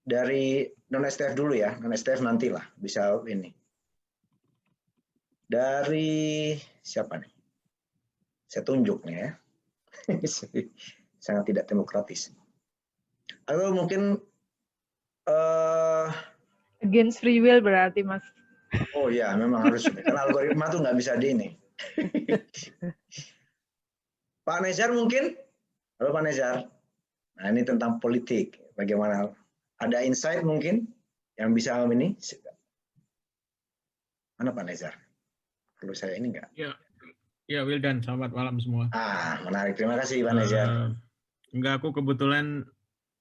dari non-STF dulu ya. Non-STF nantilah bisa ini. Dari siapa nih? Saya tunjuk nih ya. Sangat tidak demokratis. Atau mungkin against free will berarti, Mas. Oh ya, memang harus. Karena algoritma tuh nggak bisa di ini. Pak Nezar mungkin? Halo Pak Nezar. Nah ini tentang politik. Bagaimana? Ada insight mungkin yang bisa ini? Mana Pak Nezar? Perlu saya ini nggak? Ya, Wildan. Selamat malam semua. Menarik. Terima kasih Pak Nezar. Enggak, aku kebetulan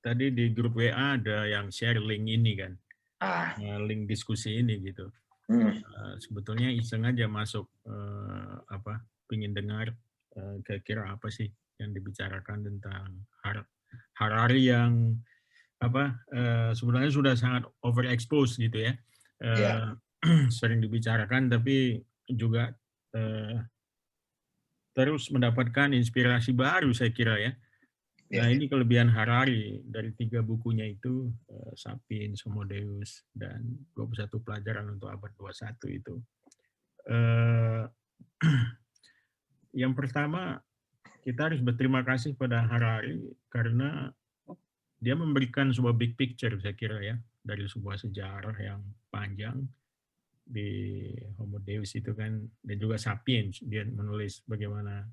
tadi di grup WA ada yang share link ini kan. Link diskusi ini gitu. Sebetulnya iseng aja masuk pingin dengar kira-kira apa sih yang dibicarakan tentang Harari yang sebenarnya sudah sangat overexposed gitu ya. Sering dibicarakan tapi juga terus mendapatkan inspirasi baru saya kira ya. Nah ini kelebihan Harari dari 3 bukunya itu, Sapiens, Homo Deus, dan 21 pelajaran untuk abad 21 itu. Yang pertama, kita harus berterima kasih pada Harari karena dia memberikan sebuah big picture saya kira ya, dari sebuah sejarah yang panjang di Homo Deus itu kan, dan juga Sapiens, dia menulis bagaimana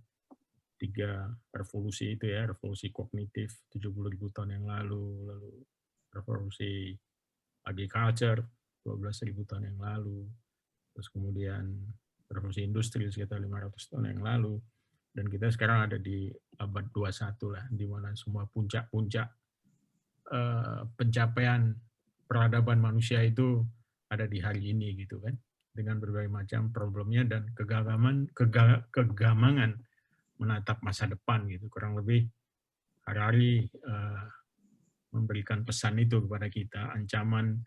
3 revolusi itu ya, revolusi kognitif 70.000 tahun yang lalu revolusi agriculture 12.000 tahun yang lalu, terus kemudian revolusi industri sekitar 500 tahun yang lalu, dan kita sekarang ada di abad 21 lah, di mana semua puncak-puncak pencapaian peradaban manusia itu ada di hari ini gitu kan, dengan berbagai macam problemnya dan kegamangan menatap masa depan gitu. Kurang lebih Harari memberikan pesan itu kepada kita, ancaman.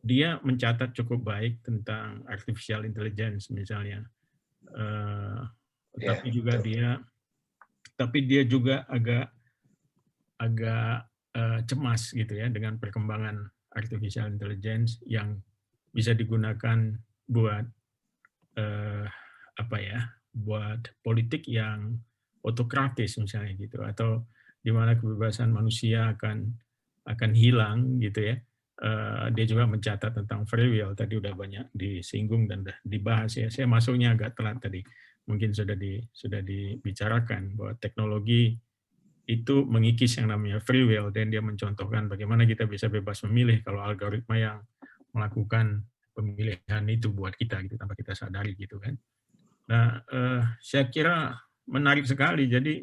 Dia mencatat cukup baik tentang artificial intelligence misalnya, tapi dia juga agak cemas gitu ya dengan perkembangan artificial intelligence yang bisa digunakan buat buat politik yang otokratis misalnya gitu, atau di mana kebebasan manusia akan hilang gitu ya. Dia juga mencatat tentang free will, tadi udah banyak disinggung dan udah dibahas ya. Saya masuknya agak telat tadi, mungkin sudah dibicarakan bahwa teknologi itu mengikis yang namanya free will, dan dia mencontohkan bagaimana kita bisa bebas memilih kalau algoritma yang melakukan pemilihan itu buat kita gitu tanpa kita sadari gitu kan. Nah, saya kira menarik sekali. Jadi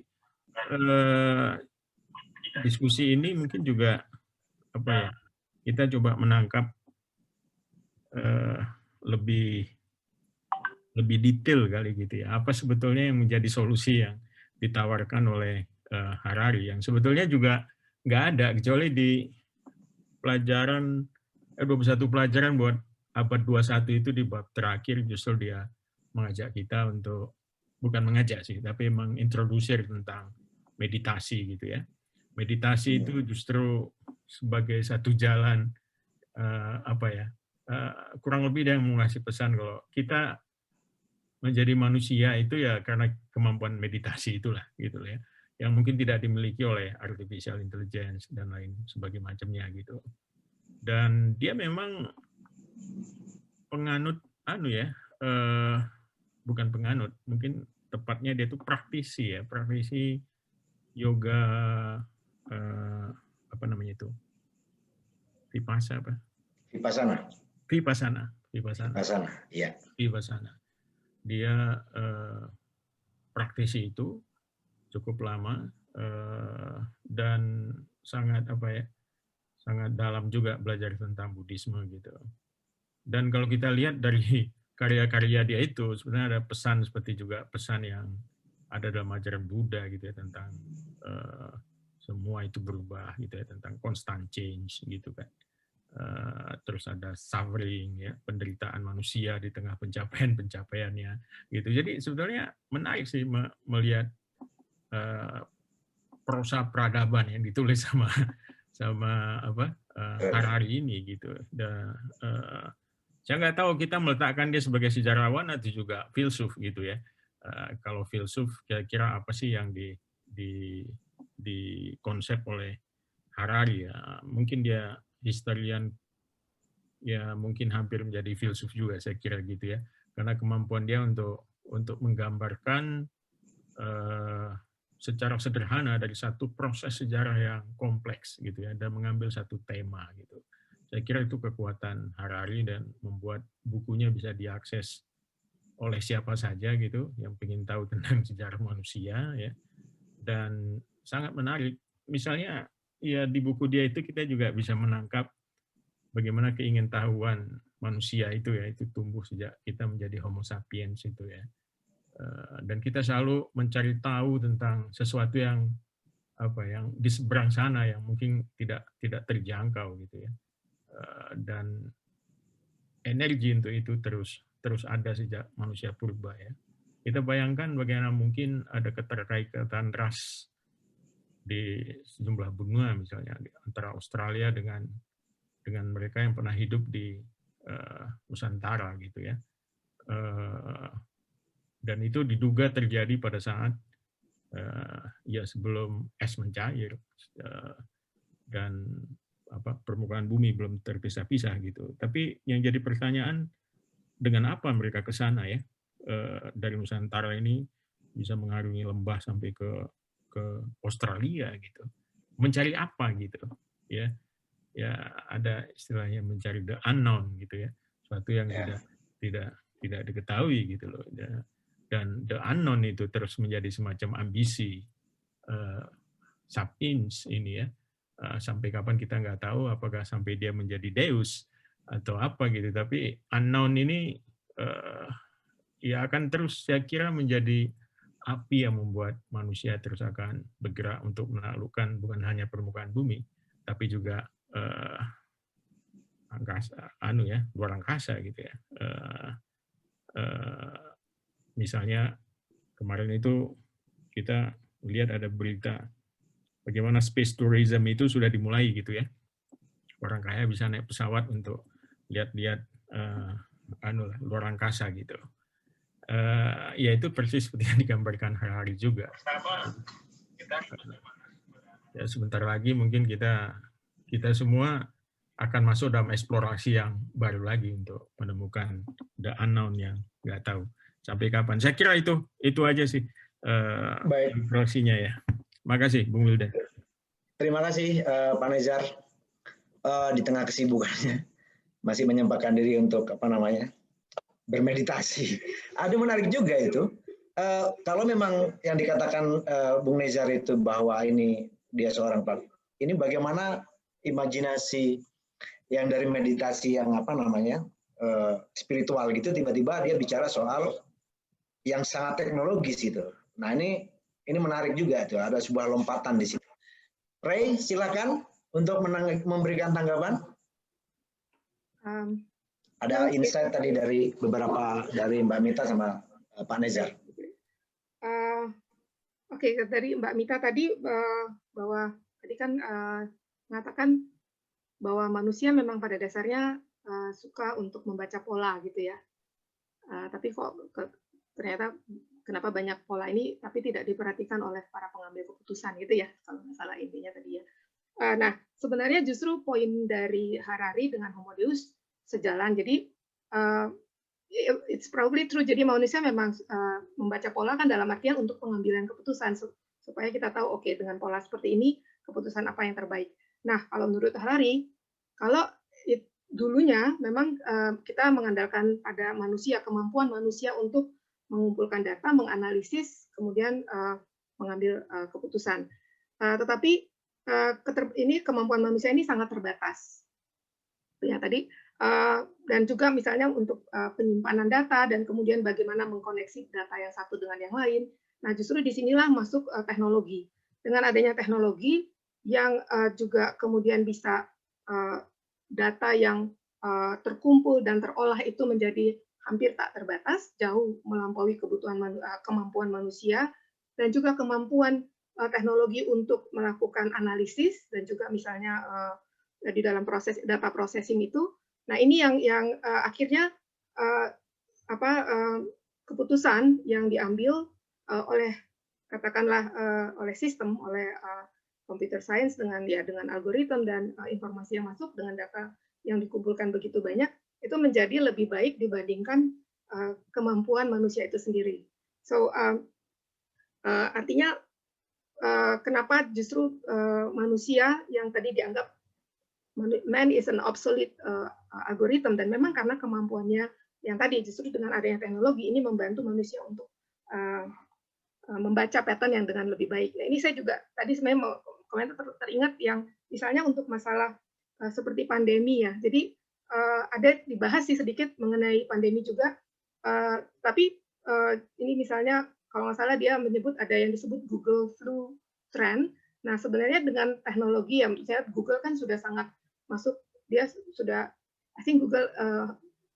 diskusi ini mungkin juga kita coba menangkap lebih detail kali gitu ya. Apa sebetulnya yang menjadi solusi yang ditawarkan oleh Harari yang sebetulnya juga nggak ada kecuali di pelajaran 21 pelajaran buat abad 21 itu di bab terakhir justru dia mengajak kita untuk bukan mengajak sih tapi mengintrodusir tentang meditasi gitu ya. Meditasi itu justru sebagai satu jalan kurang lebih dia mau ngasih pesan kalau kita menjadi manusia itu ya karena kemampuan meditasi itulah gitu ya, yang mungkin tidak dimiliki oleh artificial intelligence dan lain sebagai macamnya gitu. Dan dia memang penganut bukan penganut, mungkin tepatnya dia itu praktisi yoga Vipassana. Iya. Vipassana. Dia praktisi itu cukup lama dan sangat sangat dalam juga belajar tentang Buddhisme gitu. Dan kalau kita lihat dari karya-karya dia itu sebenarnya ada pesan seperti juga pesan yang ada dalam ajaran Buddha gitu ya tentang semua itu berubah gitu ya, tentang constant change gitu kan. Terus ada suffering ya, penderitaan manusia di tengah pencapaiannya gitu. Jadi sebetulnya menarik sih melihat prosa peradaban yang ditulis sama Harari ini gitu. Dan saya nggak tahu kita meletakkan dia sebagai sejarawan atau juga filsuf gitu ya. Kalau filsuf kira-kira apa sih yang di konsep oleh Harari ya? Mungkin dia historian ya, mungkin hampir menjadi filsuf juga saya kira gitu ya. Karena kemampuan dia untuk menggambarkan secara sederhana dari satu proses sejarah yang kompleks gitu ya, dan mengambil satu tema gitu. Saya kira itu kekuatan Harari dan membuat bukunya bisa diakses oleh siapa saja gitu yang ingin tahu tentang sejarah manusia ya. Dan sangat menarik. Misalnya ya di buku dia itu kita juga bisa menangkap bagaimana keingintahuan manusia itu ya, itu tumbuh sejak kita menjadi Homo sapiens itu ya. Dan kita selalu mencari tahu tentang sesuatu yang di seberang sana yang mungkin tidak terjangkau gitu ya. Dan energi untuk itu terus ada sejak manusia purba ya. Kita bayangkan bagaimana mungkin ada keterkaitan ras di sejumlah benua misalnya antara Australia dengan mereka yang pernah hidup di Nusantara gitu ya. Dan itu diduga terjadi pada saat sebelum es mencair dan permukaan bumi belum terpisah-pisah gitu. Tapi yang jadi pertanyaan, dengan apa mereka ke sana ya? Dari Nusantara ini bisa mengarungi lembah sampai ke Australia gitu. Mencari apa gitu ya? Ya ada istilahnya mencari the unknown gitu ya. Suatu yang tidak diketahui gitu loh. Dan the unknown itu terus menjadi semacam ambisi sapiens ini ya. Sampai kapan kita nggak tahu, apakah sampai dia menjadi deus atau apa gitu. Tapi unknown ini ya akan terus saya kira menjadi api yang membuat manusia terus akan bergerak untuk menaklukkan bukan hanya permukaan bumi, tapi juga luar angkasa gitu ya. Misalnya kemarin itu kita lihat ada berita bagaimana space tourism itu sudah dimulai gitu ya. Orang kaya bisa naik pesawat untuk lihat-lihat luar angkasa gitu. Ya itu persis seperti yang digambarkan Harari juga. Ya sebentar lagi mungkin kita semua akan masuk dalam eksplorasi yang baru lagi untuk menemukan the unknown yang nggak tahu sampai kapan. Saya kira itu aja sih eksplorasinya ya. Makasih Bung Wildan. Terima kasih Pak Nezar, di tengah kesibukannya masih menyempatkan diri untuk bermeditasi. Ada menarik juga itu. Kalau memang yang dikatakan Bung Nezar itu bahwa ini dia seorang ini bagaimana imajinasi yang dari meditasi yang spiritual gitu tiba-tiba dia bicara soal yang sangat teknologis gitu. Nah ini ini menarik juga tuh, ada sebuah lompatan di situ. Ray, silakan untuk memberikan tanggapan. Ada insight tadi dari beberapa dari Mbak Mita sama Pak Nezar. Oke, dari Mbak Mita tadi bahwa tadi kan mengatakan bahwa manusia memang pada dasarnya suka untuk membaca pola gitu ya. Tapi kok ternyata kenapa banyak pola ini tapi tidak diperhatikan oleh para pengambil keputusan gitu ya, kalau nggak salah intinya tadi ya. Nah, sebenarnya justru poin dari Harari dengan Homo Deus sejalan. Jadi it's probably true. Jadi manusia memang membaca pola kan dalam artian untuk pengambilan keputusan supaya kita tahu oke, dengan pola seperti ini keputusan apa yang terbaik. Nah, kalau menurut Harari, kalau dulunya memang kita mengandalkan pada manusia, kemampuan manusia untuk mengumpulkan data, menganalisis, kemudian mengambil keputusan. Tetapi ini kemampuan manusia ini sangat terbatas. Ya tadi dan juga misalnya untuk penyimpanan data dan kemudian bagaimana mengkoneksi data yang satu dengan yang lain. Nah, justru disinilah masuk teknologi. Dengan adanya teknologi yang juga kemudian bisa data yang terkumpul dan terolah itu menjadi hampir tak terbatas, jauh melampaui kemampuan manusia, dan juga kemampuan teknologi untuk melakukan analisis dan juga misalnya di dalam proses data processing itu. Nah, ini yang akhirnya keputusan yang diambil oleh katakanlah oleh sistem, oleh computer science dengan algoritma dan informasi yang masuk dengan data yang dikumpulkan begitu banyak, itu menjadi lebih baik dibandingkan kemampuan manusia itu sendiri. So artinya kenapa justru manusia yang tadi dianggap man is an obsolete algorithm, dan memang karena kemampuannya yang tadi justru dengan adanya teknologi ini membantu manusia untuk membaca pattern yang dengan lebih baik. Nah, ini saya juga tadi sebenarnya mau komentar teringat yang misalnya untuk masalah seperti pandemi ya. Jadi ada dibahas sih sedikit mengenai pandemi juga, tapi ini misalnya kalau nggak salah dia menyebut ada yang disebut Google Flu Trend. Nah, sebenarnya dengan teknologi yang misalnya Google kan sudah sangat masuk, dia sudah, I think Google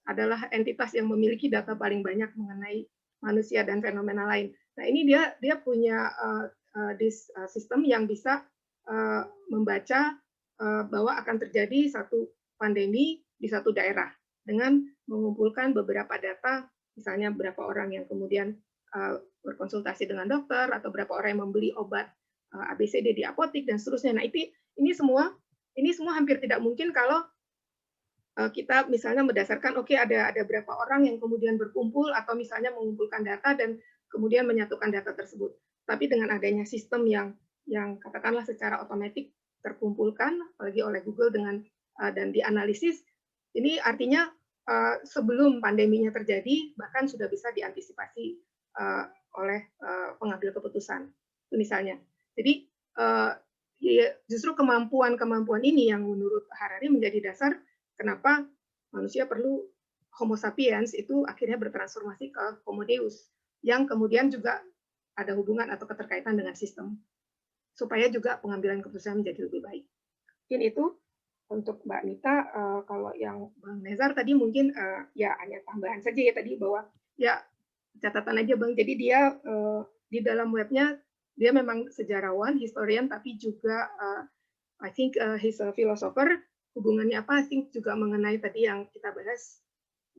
adalah entitas yang memiliki data paling banyak mengenai manusia dan fenomena lain. Nah, ini dia punya sistem yang bisa membaca bahwa akan terjadi satu pandemi di satu daerah dengan mengumpulkan beberapa data, misalnya berapa orang yang kemudian berkonsultasi dengan dokter atau berapa orang yang membeli obat ABCD di apotik dan seterusnya. Nah, ini semua hampir tidak mungkin kalau kita misalnya berdasarkan ada berapa orang yang kemudian berkumpul atau misalnya mengumpulkan data dan kemudian menyatukan data tersebut. Tapi dengan adanya sistem yang katakanlah secara otomatis terkumpulkan apalagi oleh Google dan dianalisis, ini artinya sebelum pandeminya terjadi bahkan sudah bisa diantisipasi oleh pengambil keputusan. Itu misalnya. Jadi justru kemampuan ini yang menurut Harari menjadi dasar kenapa manusia perlu Homo sapiens itu akhirnya bertransformasi ke Homo Deus yang kemudian juga ada hubungan atau keterkaitan dengan sistem supaya juga pengambilan keputusan menjadi lebih baik. Mungkin itu untuk Mbak Mita. Kalau yang Bang Nezar tadi mungkin ya hanya tambahan saja ya tadi bahwa ya catatan aja Bang. Jadi dia di dalam webnya dia memang sejarawan, historian, tapi juga I think he's a philosopher. Hubungannya apa? I think juga mengenai tadi yang kita bahas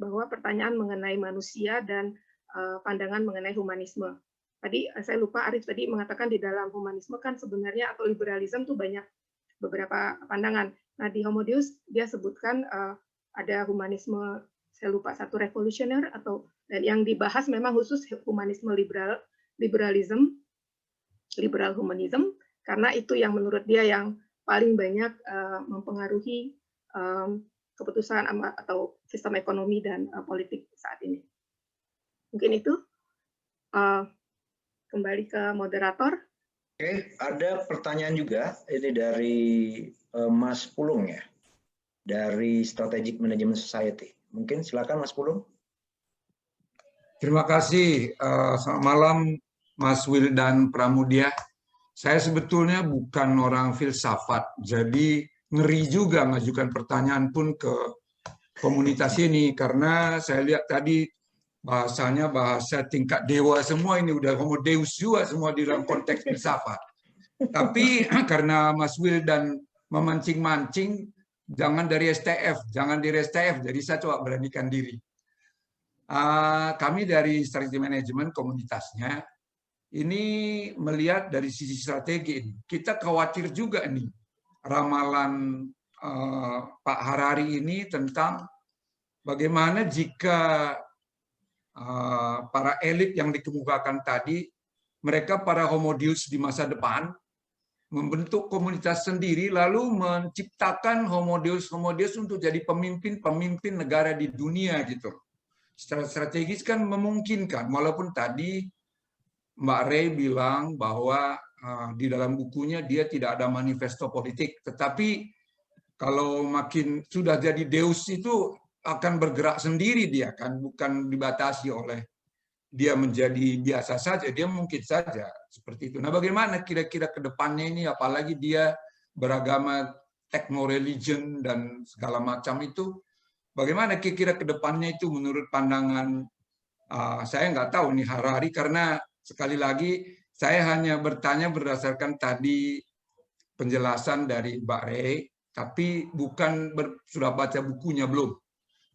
bahwa pertanyaan mengenai manusia dan pandangan mengenai humanisme. Tadi saya lupa Arif tadi mengatakan di dalam humanisme kan sebenarnya atau liberalisme tuh banyak beberapa pandangan. Nah, di Homo Deus dia sebutkan ada humanisme, saya lupa satu revolusioner atau dan yang dibahas memang khusus humanisme liberal humanism karena itu yang menurut dia yang paling banyak mempengaruhi keputusan atau sistem ekonomi dan politik saat ini. Mungkin itu. Kembali ke moderator. Oke, ada pertanyaan juga ini dari Mas Pulung ya, dari Strategic Management Society. Mungkin silakan Mas Pulung. Terima kasih. Selamat malam Mas Wildan Pramudia. Saya sebetulnya bukan orang filsafat, jadi ngeri juga ngajukan pertanyaan pun ke komunitas ini, karena saya lihat tadi bahasanya bahasa tingkat dewa semua, ini udah homo deus juga semua di dalam konteks filsafat. Tapi karena Mas Wildan memancing-mancing, jangan dari STF, jadi saya coba beranikan diri. Kami dari strategi manajemen komunitasnya, ini melihat dari sisi strategi ini. Kita khawatir juga nih ramalan Pak Harari ini tentang bagaimana jika para elit yang dikemukakan tadi, mereka para homo deus di masa depan, membentuk komunitas sendiri, lalu menciptakan homo deus untuk jadi pemimpin negara di dunia gitu. Secara strategis kan memungkinkan, walaupun tadi Mbak Ray bilang bahwa di dalam bukunya dia tidak ada manifesto politik, tetapi kalau makin sudah jadi deus itu akan bergerak sendiri dia kan, bukan dibatasi oleh dia menjadi biasa saja, dia mungkin saja seperti itu. Nah, bagaimana kira-kira ke depannya ini, apalagi dia beragama techno-religion dan segala macam itu, bagaimana kira-kira ke depannya itu menurut pandangan saya nggak tahu nih Harari, karena sekali lagi saya hanya bertanya berdasarkan tadi penjelasan dari Mbak Ray, tapi bukan sudah baca bukunya belum,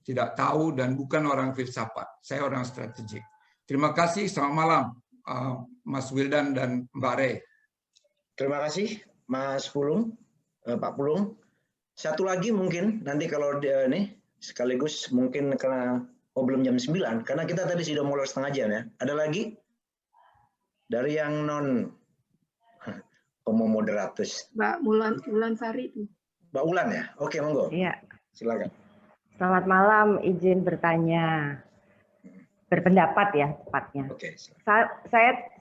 tidak tahu dan bukan orang filsafat, saya orang strategik. Terima kasih, selamat malam Mas Wildan dan Mbak Ray. Terima kasih Mas Pulung, Pak Pulung. Satu lagi mungkin nanti kalau ini sekaligus mungkin karena belum jam 9, karena kita tadi sudah mulai setengah jam ya. Ada lagi dari yang non homo moderatus? Mbak Ulan Sari. Mbak Ulan ya? Oke, monggo. Iya. Silakan. Selamat malam, izin bertanya. Berpendapat ya tepatnya. Oke.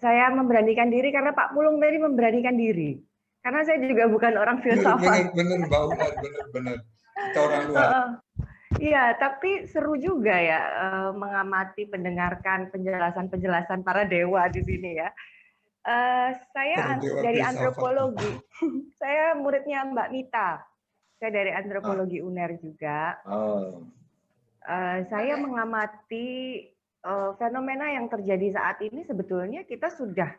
Saya memberanikan diri karena Pak Pulung tadi memberanikan diri. Karena saya juga bukan orang filsafat. Benar, Mbak Ulan, benar. Kita orang luar. Iya, tapi seru juga ya mengamati, mendengarkan penjelasan-penjelasan para dewa di sini ya. Saya dari antropologi. Saya muridnya Mbak Mita. Saya dari antropologi UNER juga. Saya mengamati fenomena yang terjadi saat ini, sebetulnya kita sudah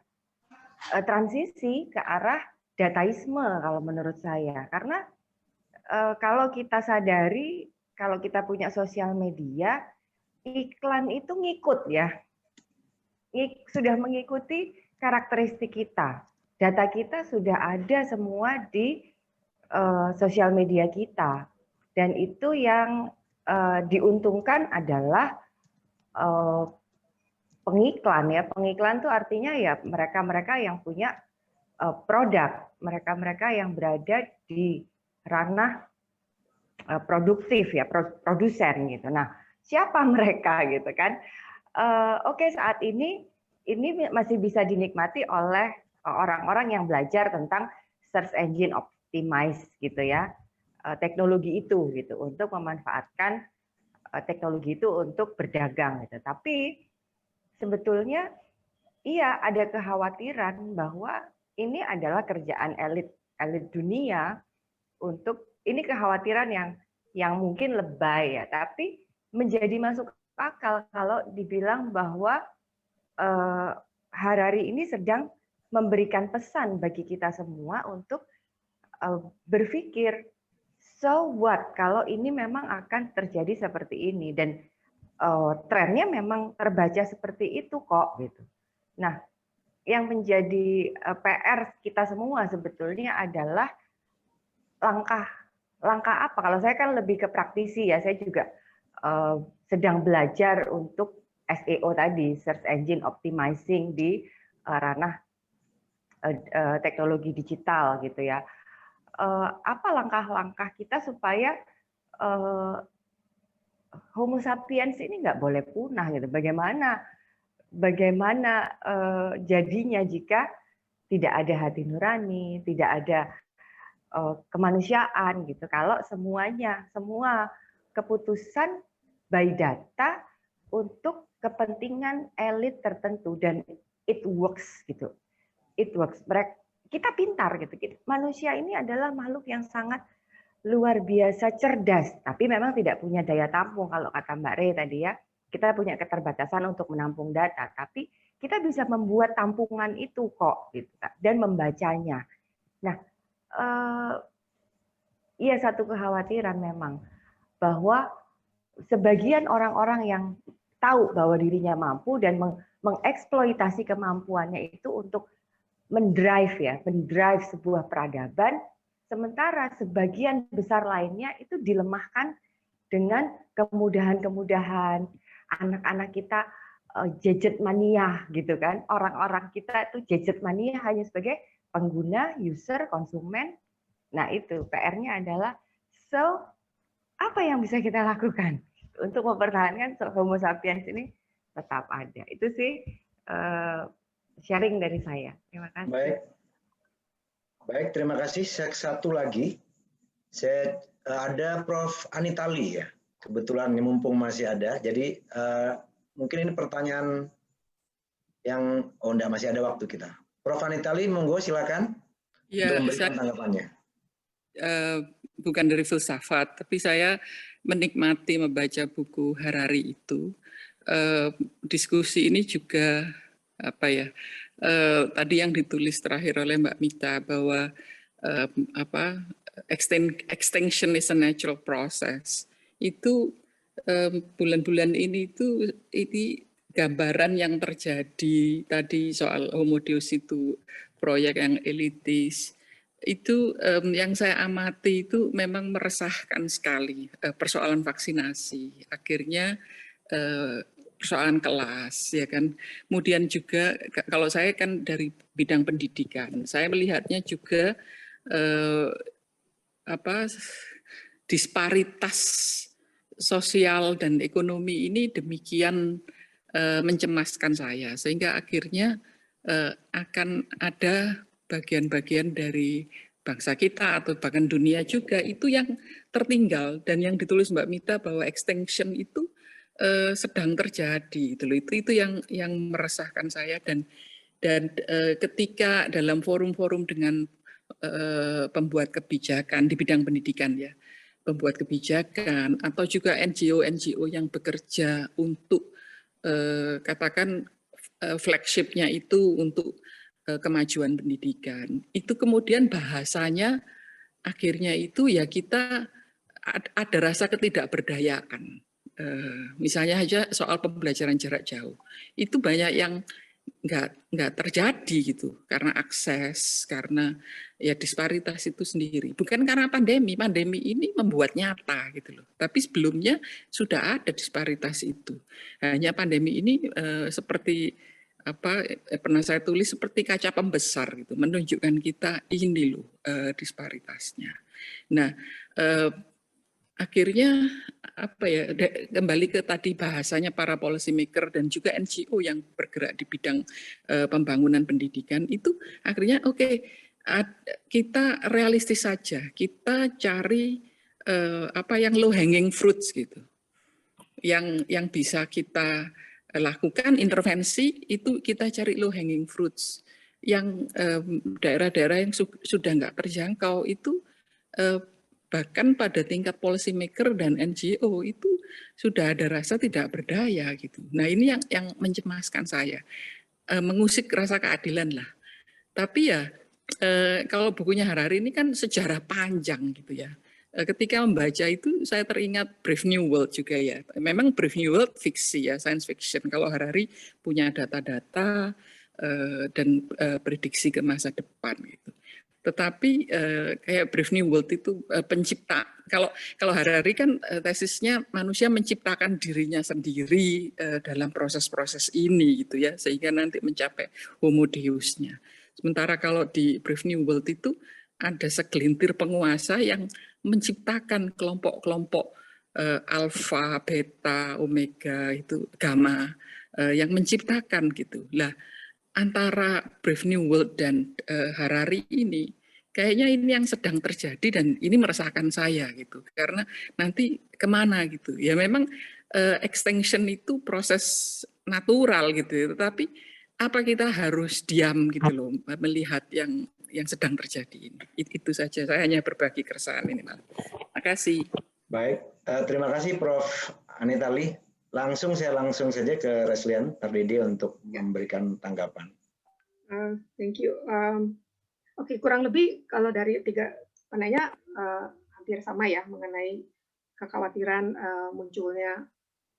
transisi ke arah dataisme kalau menurut saya. Karena kalau kita sadari, kalau kita punya sosial media, iklan itu ngikut ya. Sudah mengikuti karakteristik kita. Data kita sudah ada semua di sosial media kita. Dan itu yang diuntungkan adalah pengiklan ya. Pengiklan itu artinya ya mereka-mereka yang punya produk, mereka-mereka yang berada di ranah produktif ya, produsen gitu. Nah, siapa mereka gitu kan? Oke, saat ini masih bisa dinikmati oleh orang-orang yang belajar tentang search engine optimize gitu ya, teknologi itu gitu untuk memanfaatkan teknologi itu untuk berdagang gitu. Tapi sebetulnya iya ada kekhawatiran bahwa ini adalah kerjaan elit dunia untuk ini kekhawatiran yang mungkin lebay ya, tapi menjadi masuk akal kalau dibilang bahwa Harari ini sedang memberikan pesan bagi kita semua untuk berpikir, so what kalau ini memang akan terjadi seperti ini, dan trennya memang terbaca seperti itu kok gitu. Nah, yang menjadi PR kita semua sebetulnya adalah langkah apa? Kalau saya kan lebih ke praktisi ya, saya juga sedang belajar untuk SEO tadi, search engine optimizing di ranah teknologi digital gitu ya. Apa langkah-langkah kita supaya Homo sapiens ini nggak boleh punah gitu? Bagaimana jadinya jika tidak ada hati nurani, tidak ada kemanusiaan gitu. Kalau semua keputusan by data untuk kepentingan elit tertentu, dan it works gitu. It works. Kita pintar gitu. Manusia ini adalah makhluk yang sangat luar biasa cerdas, tapi memang tidak punya daya tampung kalau kata Mbak Rey tadi ya. Kita punya keterbatasan untuk menampung data, tapi kita bisa membuat tampungan itu kok gitu, dan membacanya. Nah, iya satu kekhawatiran memang bahwa sebagian orang-orang yang tahu bahwa dirinya mampu dan mengeksploitasi kemampuannya itu untuk mendrive sebuah peradaban, sementara sebagian besar lainnya itu dilemahkan dengan kemudahan-kemudahan. Anak-anak kita gadget mania gitu kan, orang-orang kita itu gadget mania hanya sebagai pengguna, user, konsumen. Nah itu PR-nya adalah apa yang bisa kita lakukan untuk mempertahankan Homo sapiens ini tetap ada. Itu sih sharing dari saya. Terima kasih. Baik, terima kasih. Satu lagi, saya ada Prof. Anitali ya. Kebetulan mumpung masih ada. Jadi mungkin ini pertanyaan yang enggak, masih ada waktu kita. Prof. Anitali, monggo silakan ya, untuk memberikan tanggapannya. Bukan dari filsafat, tapi saya menikmati membaca buku Harari itu. Diskusi ini juga tadi yang ditulis terakhir oleh Mbak Mita bahwa extinction is a natural process. Itu bulan-bulan ini gambaran yang terjadi tadi soal Homo Deus itu proyek yang elitis. Itu yang saya amati itu memang meresahkan sekali, persoalan vaksinasi. Akhirnya persoalan kelas, ya kan. Kemudian juga kalau saya kan dari bidang pendidikan, saya melihatnya juga disparitas sosial dan ekonomi ini demikian mencemaskan saya, sehingga akhirnya akan ada bagian-bagian dari bangsa kita atau bahkan dunia juga itu yang tertinggal, dan yang ditulis Mbak Mita bahwa extinction itu sedang terjadi, itu yang meresahkan saya, dan ketika dalam forum-forum dengan pembuat kebijakan di bidang pendidikan ya, pembuat kebijakan atau juga NGO yang bekerja untuk katakan flagshipnya itu untuk kemajuan pendidikan, itu kemudian bahasanya akhirnya itu ya kita ada rasa ketidakberdayaan. Misalnya aja soal pembelajaran jarak jauh, itu banyak yang nggak terjadi gitu karena akses, karena ya disparitas itu sendiri. Bukan karena pandemi ini membuat nyata gitu loh. Tapi sebelumnya sudah ada disparitas itu. Hanya pandemi ini seperti pernah saya tulis seperti kaca pembesar gitu, menunjukkan kita ini loh disparitasnya. Nah, akhirnya kembali ke tadi bahasanya para policy maker dan juga NGO yang bergerak di bidang pembangunan pendidikan itu akhirnya kita realistis saja, kita cari yang low hanging fruits gitu, yang bisa kita lakukan intervensi, itu kita cari low hanging fruits. Yang daerah-daerah yang sudah nggak terjangkau itu bahkan pada tingkat policy maker dan NGO itu sudah ada rasa tidak berdaya gitu. Nah ini yang mencemaskan saya, mengusik rasa keadilan lah. Tapi ya kalau bukunya Harari ini kan sejarah panjang gitu ya. Ketika membaca itu saya teringat Brave New World juga ya. Memang Brave New World fiksi ya, science fiction. Kalau Harari punya data-data dan prediksi ke masa depan gitu. Tetapi kayak Brave New World itu pencipta. Kalau Harari kan tesisnya manusia menciptakan dirinya sendiri dalam proses-proses ini gitu ya, sehingga nanti mencapai Homo Deus-nya. Sementara kalau di Brave New World itu ada segelintir penguasa yang menciptakan kelompok-kelompok alfa, beta, omega, itu gamma yang menciptakan gitu. Lah antara Brave New World dan Harari ini, kayaknya ini yang sedang terjadi dan ini meresahkan saya gitu. Karena nanti kemana gitu? Ya memang extinction itu proses natural gitu, tetapi apa kita harus diam gitu loh melihat yang sedang terjadi ini. Itu saja, saya hanya berbagi keresahan ini, Mas. Terima kasih. Baik, terima kasih Prof. Anitali. Saya langsung saja ke Reslian Tardede untuk memberikan tanggapan. Thank you. Oke, kurang lebih kalau dari tiga penanya hampir sama ya mengenai kekhawatiran munculnya,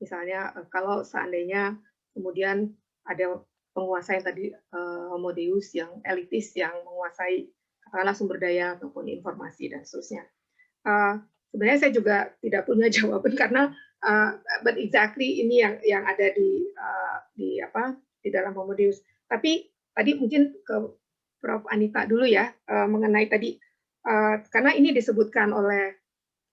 misalnya kalau seandainya kemudian ada penguasa yang tadi homo deus yang elitis yang menguasai katakanlah sumber daya ataupun informasi dan seterusnya. Sebenarnya saya juga tidak punya jawaban karena but exactly ini yang ada di dalam homo deus. Tapi tadi mungkin ke Prof. Anita dulu ya mengenai tadi karena ini disebutkan oleh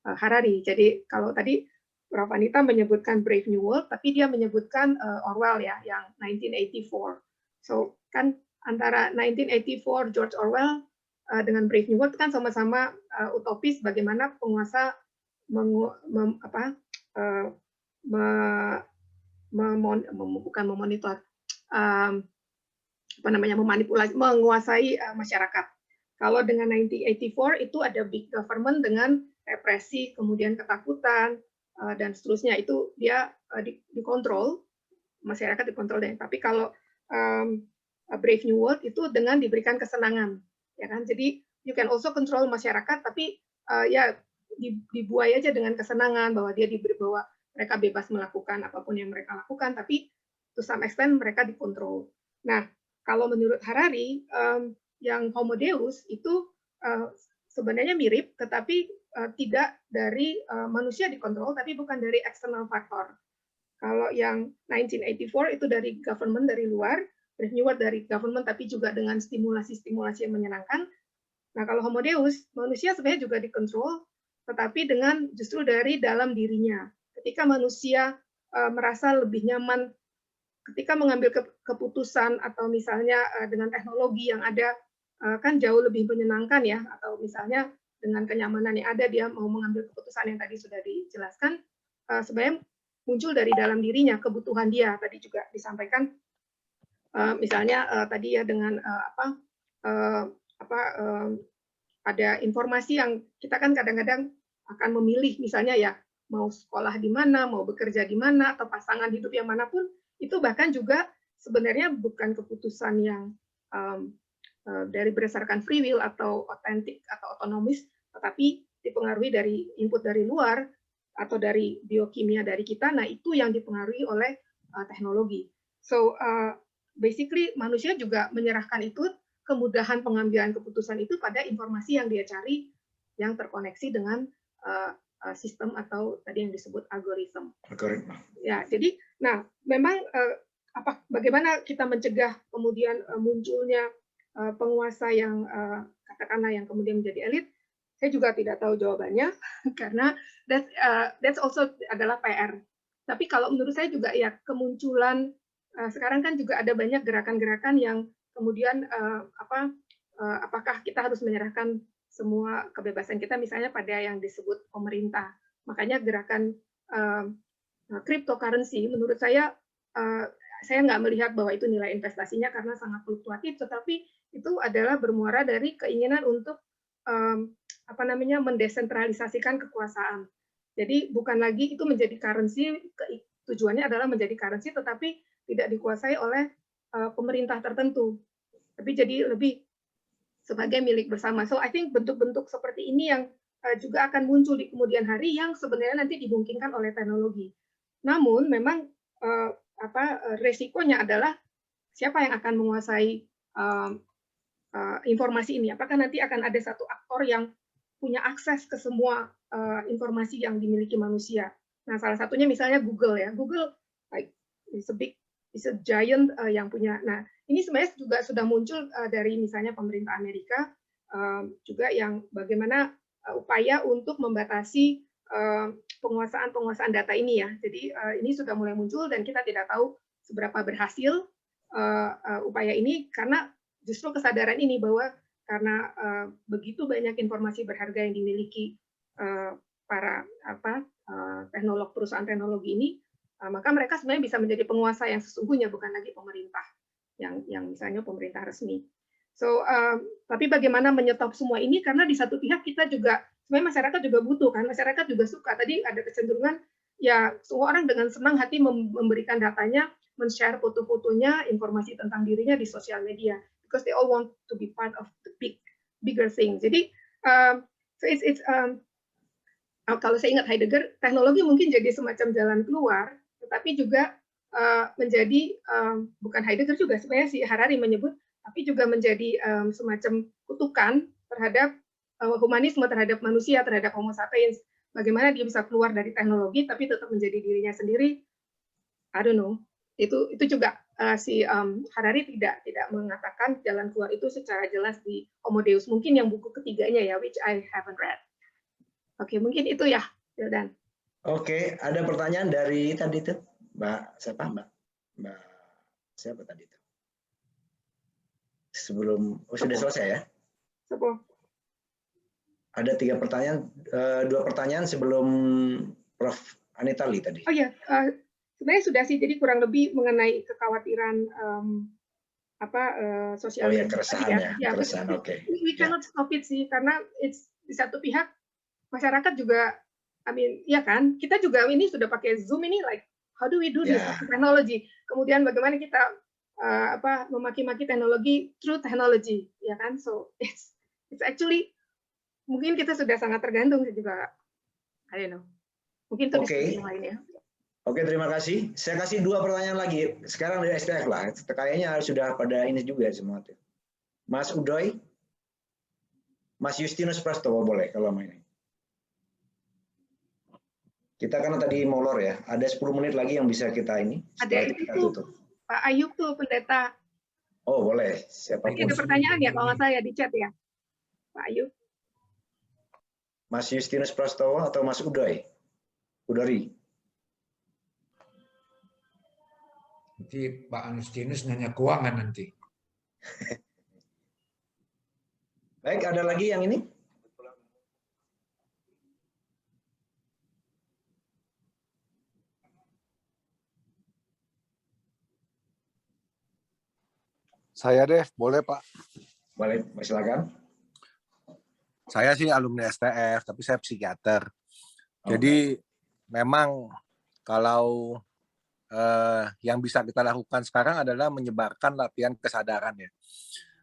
Harari. Jadi kalau tadi Prof. Anita menyebutkan Brave New World, tapi dia menyebutkan Orwell ya, yang 1984. So kan antara 1984 George Orwell dengan Brave New World kan sama-sama utopis bagaimana penguasa bukan memonitor, memanipulasi, menguasai masyarakat. Kalau dengan 1984 itu ada big government dengan represi, kemudian ketakutan dan seterusnya, itu dia dikontrol, masyarakat dikontrol. Tapi kalau Brave New World itu dengan diberikan kesenangan, ya kan? Jadi you can also control masyarakat, tapi ya dibuai aja dengan kesenangan bahwa dia diberi, bahwa mereka bebas melakukan apapun yang mereka lakukan, tapi to some extent mereka dikontrol. Nah, kalau menurut Harari, yang homo deus itu sebenarnya mirip, tetapi tidak dari manusia dikontrol, tapi bukan dari external factor. Kalau yang 1984 itu dari government, dari luar, Brave New World dari government, tapi juga dengan stimulasi-stimulasi yang menyenangkan. Nah, kalau homo deus, manusia sebenarnya juga dikontrol, tetapi dengan justru dari dalam dirinya. Ketika manusia merasa lebih nyaman ketika mengambil keputusan, atau misalnya dengan teknologi yang ada kan jauh lebih menyenangkan ya, atau misalnya dengan kenyamanan yang ada dia mau mengambil keputusan yang tadi sudah dijelaskan, sebenarnya muncul dari dalam dirinya, kebutuhan dia. Tadi juga disampaikan misalnya tadi ya dengan ada informasi yang kita kan kadang-kadang akan memilih, misalnya ya mau sekolah di mana, mau bekerja di mana, atau pasangan hidup yang manapun, itu bahkan juga sebenarnya bukan keputusan yang dari berdasarkan free will atau otentik atau otonomis, tetapi dipengaruhi dari input dari luar atau dari biokimia dari kita. Nah, itu yang dipengaruhi oleh teknologi. So basically manusia juga menyerahkan itu, kemudahan pengambilan keputusan itu pada informasi yang dia cari yang terkoneksi dengan sistem atau tadi yang disebut algoritma. Ya, jadi nah memang bagaimana kita mencegah kemudian munculnya penguasa yang katakanlah yang kemudian menjadi elit, saya juga tidak tahu jawabannya karena that's also adalah PR. Tapi kalau menurut saya juga ya kemunculan sekarang kan juga ada banyak gerakan-gerakan yang kemudian apakah kita harus menyerahkan semua kebebasan kita misalnya pada yang disebut pemerintah. Makanya gerakan cryptocurrency menurut saya nggak melihat bahwa itu nilai investasinya karena sangat fluktuatif, tetapi itu adalah bermuara dari keinginan untuk mendesentralisasikan kekuasaan. Jadi bukan lagi itu menjadi currency, tujuannya adalah menjadi currency tetapi tidak dikuasai oleh pemerintah tertentu, tapi jadi lebih sebagai milik bersama. So I think bentuk-bentuk seperti ini yang juga akan muncul di kemudian hari yang sebenarnya nanti dimungkinkan oleh teknologi. Namun memang resikonya adalah siapa yang akan menguasai informasi ini. Apakah nanti akan ada satu aktor yang punya akses ke semua informasi yang dimiliki manusia. Nah, salah satunya misalnya Google ya. Google is a giant yang punya. Nah, ini sebenarnya juga sudah muncul dari misalnya pemerintah Amerika juga yang bagaimana upaya untuk membatasi penguasaan data ini ya. Jadi ini sudah mulai muncul dan kita tidak tahu seberapa berhasil upaya ini karena justru kesadaran ini bahwa karena begitu banyak informasi berharga yang dimiliki para teknolog perusahaan teknologi ini, maka mereka sebenarnya bisa menjadi penguasa yang sesungguhnya bukan lagi pemerintah. yang misalnya pemerintah resmi. So, tapi bagaimana menyetop semua ini? Karena di satu pihak kita juga, sebenarnya masyarakat juga butuh kan, masyarakat juga suka. Tadi ada kecenderungan, ya semua orang dengan senang hati memberikan datanya, men-share foto-fotonya, informasi tentang dirinya di sosial media, because they all want to be part of the bigger thing. Jadi, so kalau saya ingat Heidegger, teknologi mungkin jadi semacam jalan keluar, tetapi juga menjadi, bukan Heidegger juga, sebenarnya si Harari menyebut, tapi juga menjadi semacam kutukan terhadap humanisme, terhadap manusia, terhadap Homo sapiens. Bagaimana dia bisa keluar dari teknologi tapi tetap menjadi dirinya sendiri? I don't know. Itu juga si Harari tidak mengatakan jalan keluar itu secara jelas di Homo Deus. Mungkin yang buku ketiganya ya, which I haven't read. Oke, mungkin itu ya, Wildan. Oke, ada pertanyaan dari tadi tuh, Mbak siapa Mbak siapa tadi tuh? Sebelum sudah selesai ya? Ada 3 pertanyaan, 2 pertanyaan sebelum Prof. Anitali tadi. Oh ya, sebenarnya sudah sih. Jadi kurang lebih mengenai kekhawatiran sosial media. Keresahan ya, keresahan. Oke. We cannot stop it sih, karena di satu pihak masyarakat juga, ya kan, kita juga ini sudah pakai Zoom ini, like how do we do this technology? Kemudian bagaimana kita memaki-maki teknologi through technology, ya kan? So it's actually mungkin kita sudah sangat tergantung juga. I don't know. Mungkin itu diskusi yang lainnya. Oke, terima kasih. Saya kasih 2 pertanyaan lagi. Sekarang dari STF lah. Kayaknya sudah pada ini juga semua. Mas Udoy, Mas Justinus Prastowo boleh kalau mau ini. Kita karena tadi molor ya. Ada 10 menit lagi yang bisa kita ini. Ada itu tutup. Pak Ayub tuh pendeta. Oh boleh. Siapapun. Ada pertanyaan ya kalau saya di chat ya, Pak Ayub. Mas Justinus Prastowo atau Mas Udoy? Udari. Nanti Pak Justinus nanya keuangan nanti. Baik, ada lagi yang ini? Saya deh, boleh Pak? Boleh, silakan. Saya sih alumni STF, tapi saya psikiater. Jadi memang kalau yang bisa kita lakukan sekarang adalah menyebarkan latihan kesadaran ya.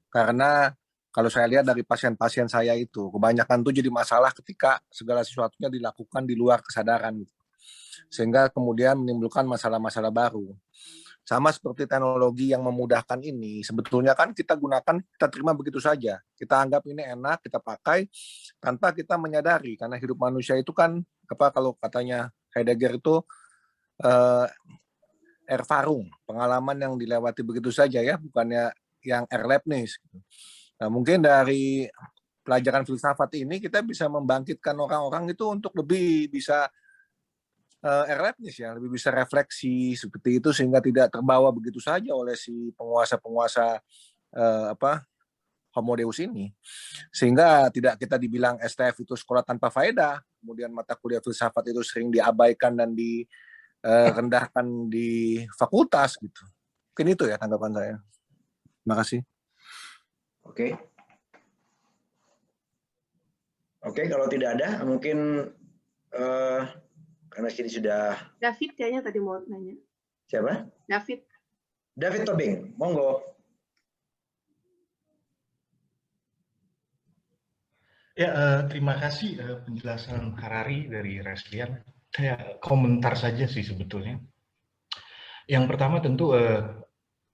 Karena kalau saya lihat dari pasien-pasien saya itu, kebanyakan tuh jadi masalah ketika segala sesuatunya dilakukan di luar kesadaran. Sehingga kemudian menimbulkan masalah-masalah baru. Sama seperti teknologi yang memudahkan ini, sebetulnya kan kita gunakan, kita terima begitu saja. Kita anggap ini enak, kita pakai, tanpa kita menyadari. Karena hidup manusia itu kan, kalau katanya Heidegger itu, Erfahrung, pengalaman yang dilewati begitu saja ya, bukannya yang Erlebnis. Nah, mungkin dari pelajaran filsafat ini, kita bisa membangkitkan orang-orang itu untuk lebih bisa Erlebnis ya, lebih bisa refleksi seperti itu sehingga tidak terbawa begitu saja oleh si penguasa-penguasa Homo Deus ini. Sehingga tidak kita dibilang STF itu sekolah tanpa faedah, kemudian mata kuliah filsafat itu sering diabaikan dan direndahkan di fakultas gitu. Mungkin itu ya tanggapan saya. Terima kasih. Oke, kalau tidak ada mungkin karena sini sudah. David kayaknya tadi mau nanya. Siapa? David Tobing, monggo. Ya, terima kasih penjelasan Harari dari Reslian. Saya komentar saja sih sebetulnya. Yang pertama tentu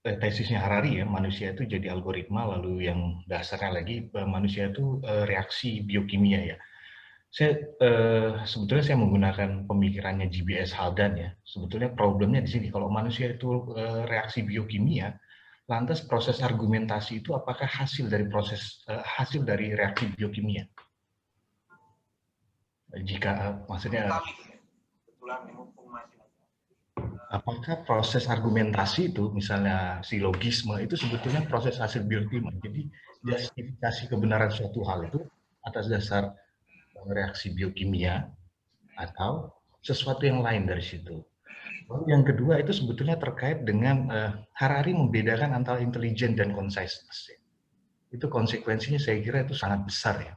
tesisnya Harari ya, manusia itu jadi algoritma, lalu yang dasarnya lagi manusia itu reaksi biokimia ya. Sebetulnya saya menggunakan pemikirannya GBS Haldan ya. Sebetulnya problemnya di sini, kalau manusia itu reaksi biokimia, lantas proses argumentasi itu apakah hasil dari reaksi biokimia? Jika maksudnya apakah proses argumentasi itu, misalnya silogisme itu sebetulnya proses hasil biokimia. Jadi justifikasi kebenaran suatu hal itu atas dasar reaksi biokimia atau sesuatu yang lain dari situ. Lalu yang kedua itu sebetulnya terkait dengan Harari membedakan antara intelijen dan consciousness. Itu konsekuensinya saya kira itu sangat besar ya.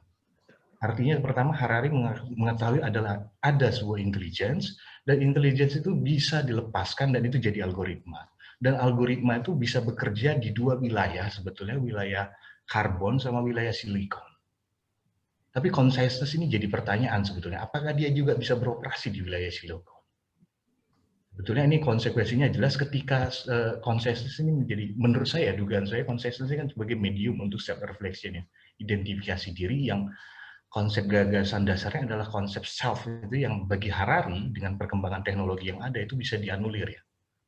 Artinya pertama Harari mengetahui adalah ada sebuah intelligence, dan intelligence itu bisa dilepaskan dan itu jadi algoritma. Dan algoritma itu bisa bekerja di dua wilayah, sebetulnya wilayah karbon sama wilayah silikon. Tapi consciousness ini jadi pertanyaan sebetulnya, apakah dia juga bisa beroperasi di wilayah silikon? Sebetulnya ini konsekuensinya jelas ketika consciousness ini menjadi, menurut saya, dugaan saya consciousness ini kan sebagai medium untuk self reflection ya, identifikasi diri yang konsep gagasan dasarnya adalah konsep self itu yang bagi Harari dengan perkembangan teknologi yang ada itu bisa dianulir ya.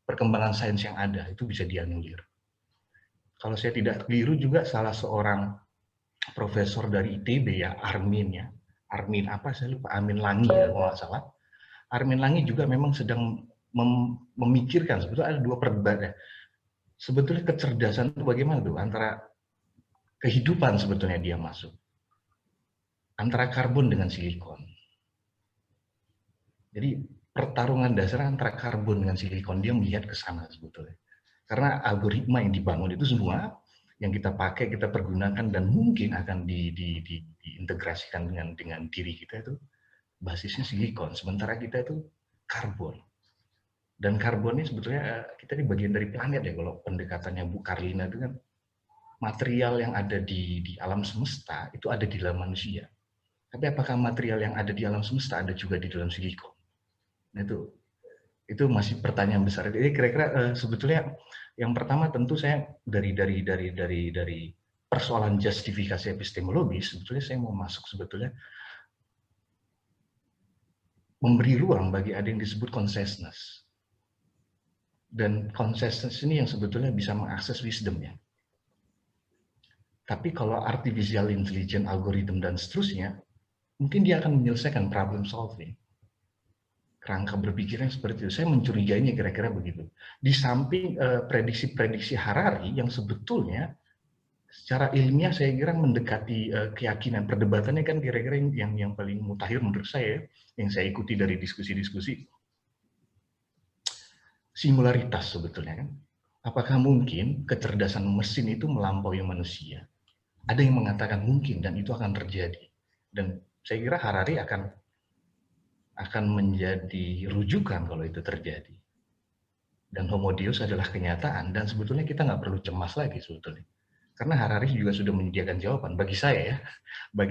Perkembangan sains yang ada itu bisa dianulir. Kalau saya tidak keliru juga salah seorang profesor dari ITB ya, Armin ya. Armin apa saya lupa, Armin Langi ya kalau nggak salah. Armin Langi juga memang sedang memikirkan sebetulnya ada dua perdebatan. Sebetulnya kecerdasan itu bagaimana tuh antara kehidupan sebetulnya dia masuk. Antara karbon dengan silikon. Jadi pertarungan dasar antara karbon dengan silikon, dia melihat ke sana sebetulnya. Karena algoritma yang dibangun itu semua yang kita pakai, kita pergunakan dan mungkin akan diintegrasikan dengan diri kita itu basisnya silikon. Sementara kita itu karbon. Dan karbon ini sebetulnya kita ini bagian dari planet ya, kalau pendekatannya Bu Karlina itu kan material yang ada di alam semesta itu ada di dalam manusia. Tapi apakah material yang ada di alam semesta ada juga di dalam silikon? Nah, itu masih pertanyaan besar. Jadi kira-kira sebetulnya yang pertama tentu saya dari persoalan justifikasi epistemologis, sebetulnya saya mau masuk sebetulnya memberi ruang bagi ada yang disebut consciousness. Dan consciousness ini yang sebetulnya bisa mengakses wisdom ya. Tapi kalau artificial intelligence, algoritma dan seterusnya, mungkin dia akan menyelesaikan problem solving. Kerangka berpikirnya seperti itu. Saya mencurigainya kira-kira begitu. Di samping prediksi-prediksi Harari yang sebetulnya secara ilmiah saya kira mendekati keyakinan. Perdebatannya kan kira-kira yang paling mutakhir menurut saya, yang saya ikuti dari diskusi-diskusi. Singularitas sebetulnya kan. Apakah mungkin kecerdasan mesin itu melampaui manusia? Ada yang mengatakan mungkin dan itu akan terjadi. Dan saya kira Harari akan menjadi rujukan kalau itu terjadi. Dan Homo Deus adalah kenyataan dan sebetulnya kita nggak perlu cemas lagi sebetulnya. Karena Harari juga sudah menyediakan jawaban. Bagi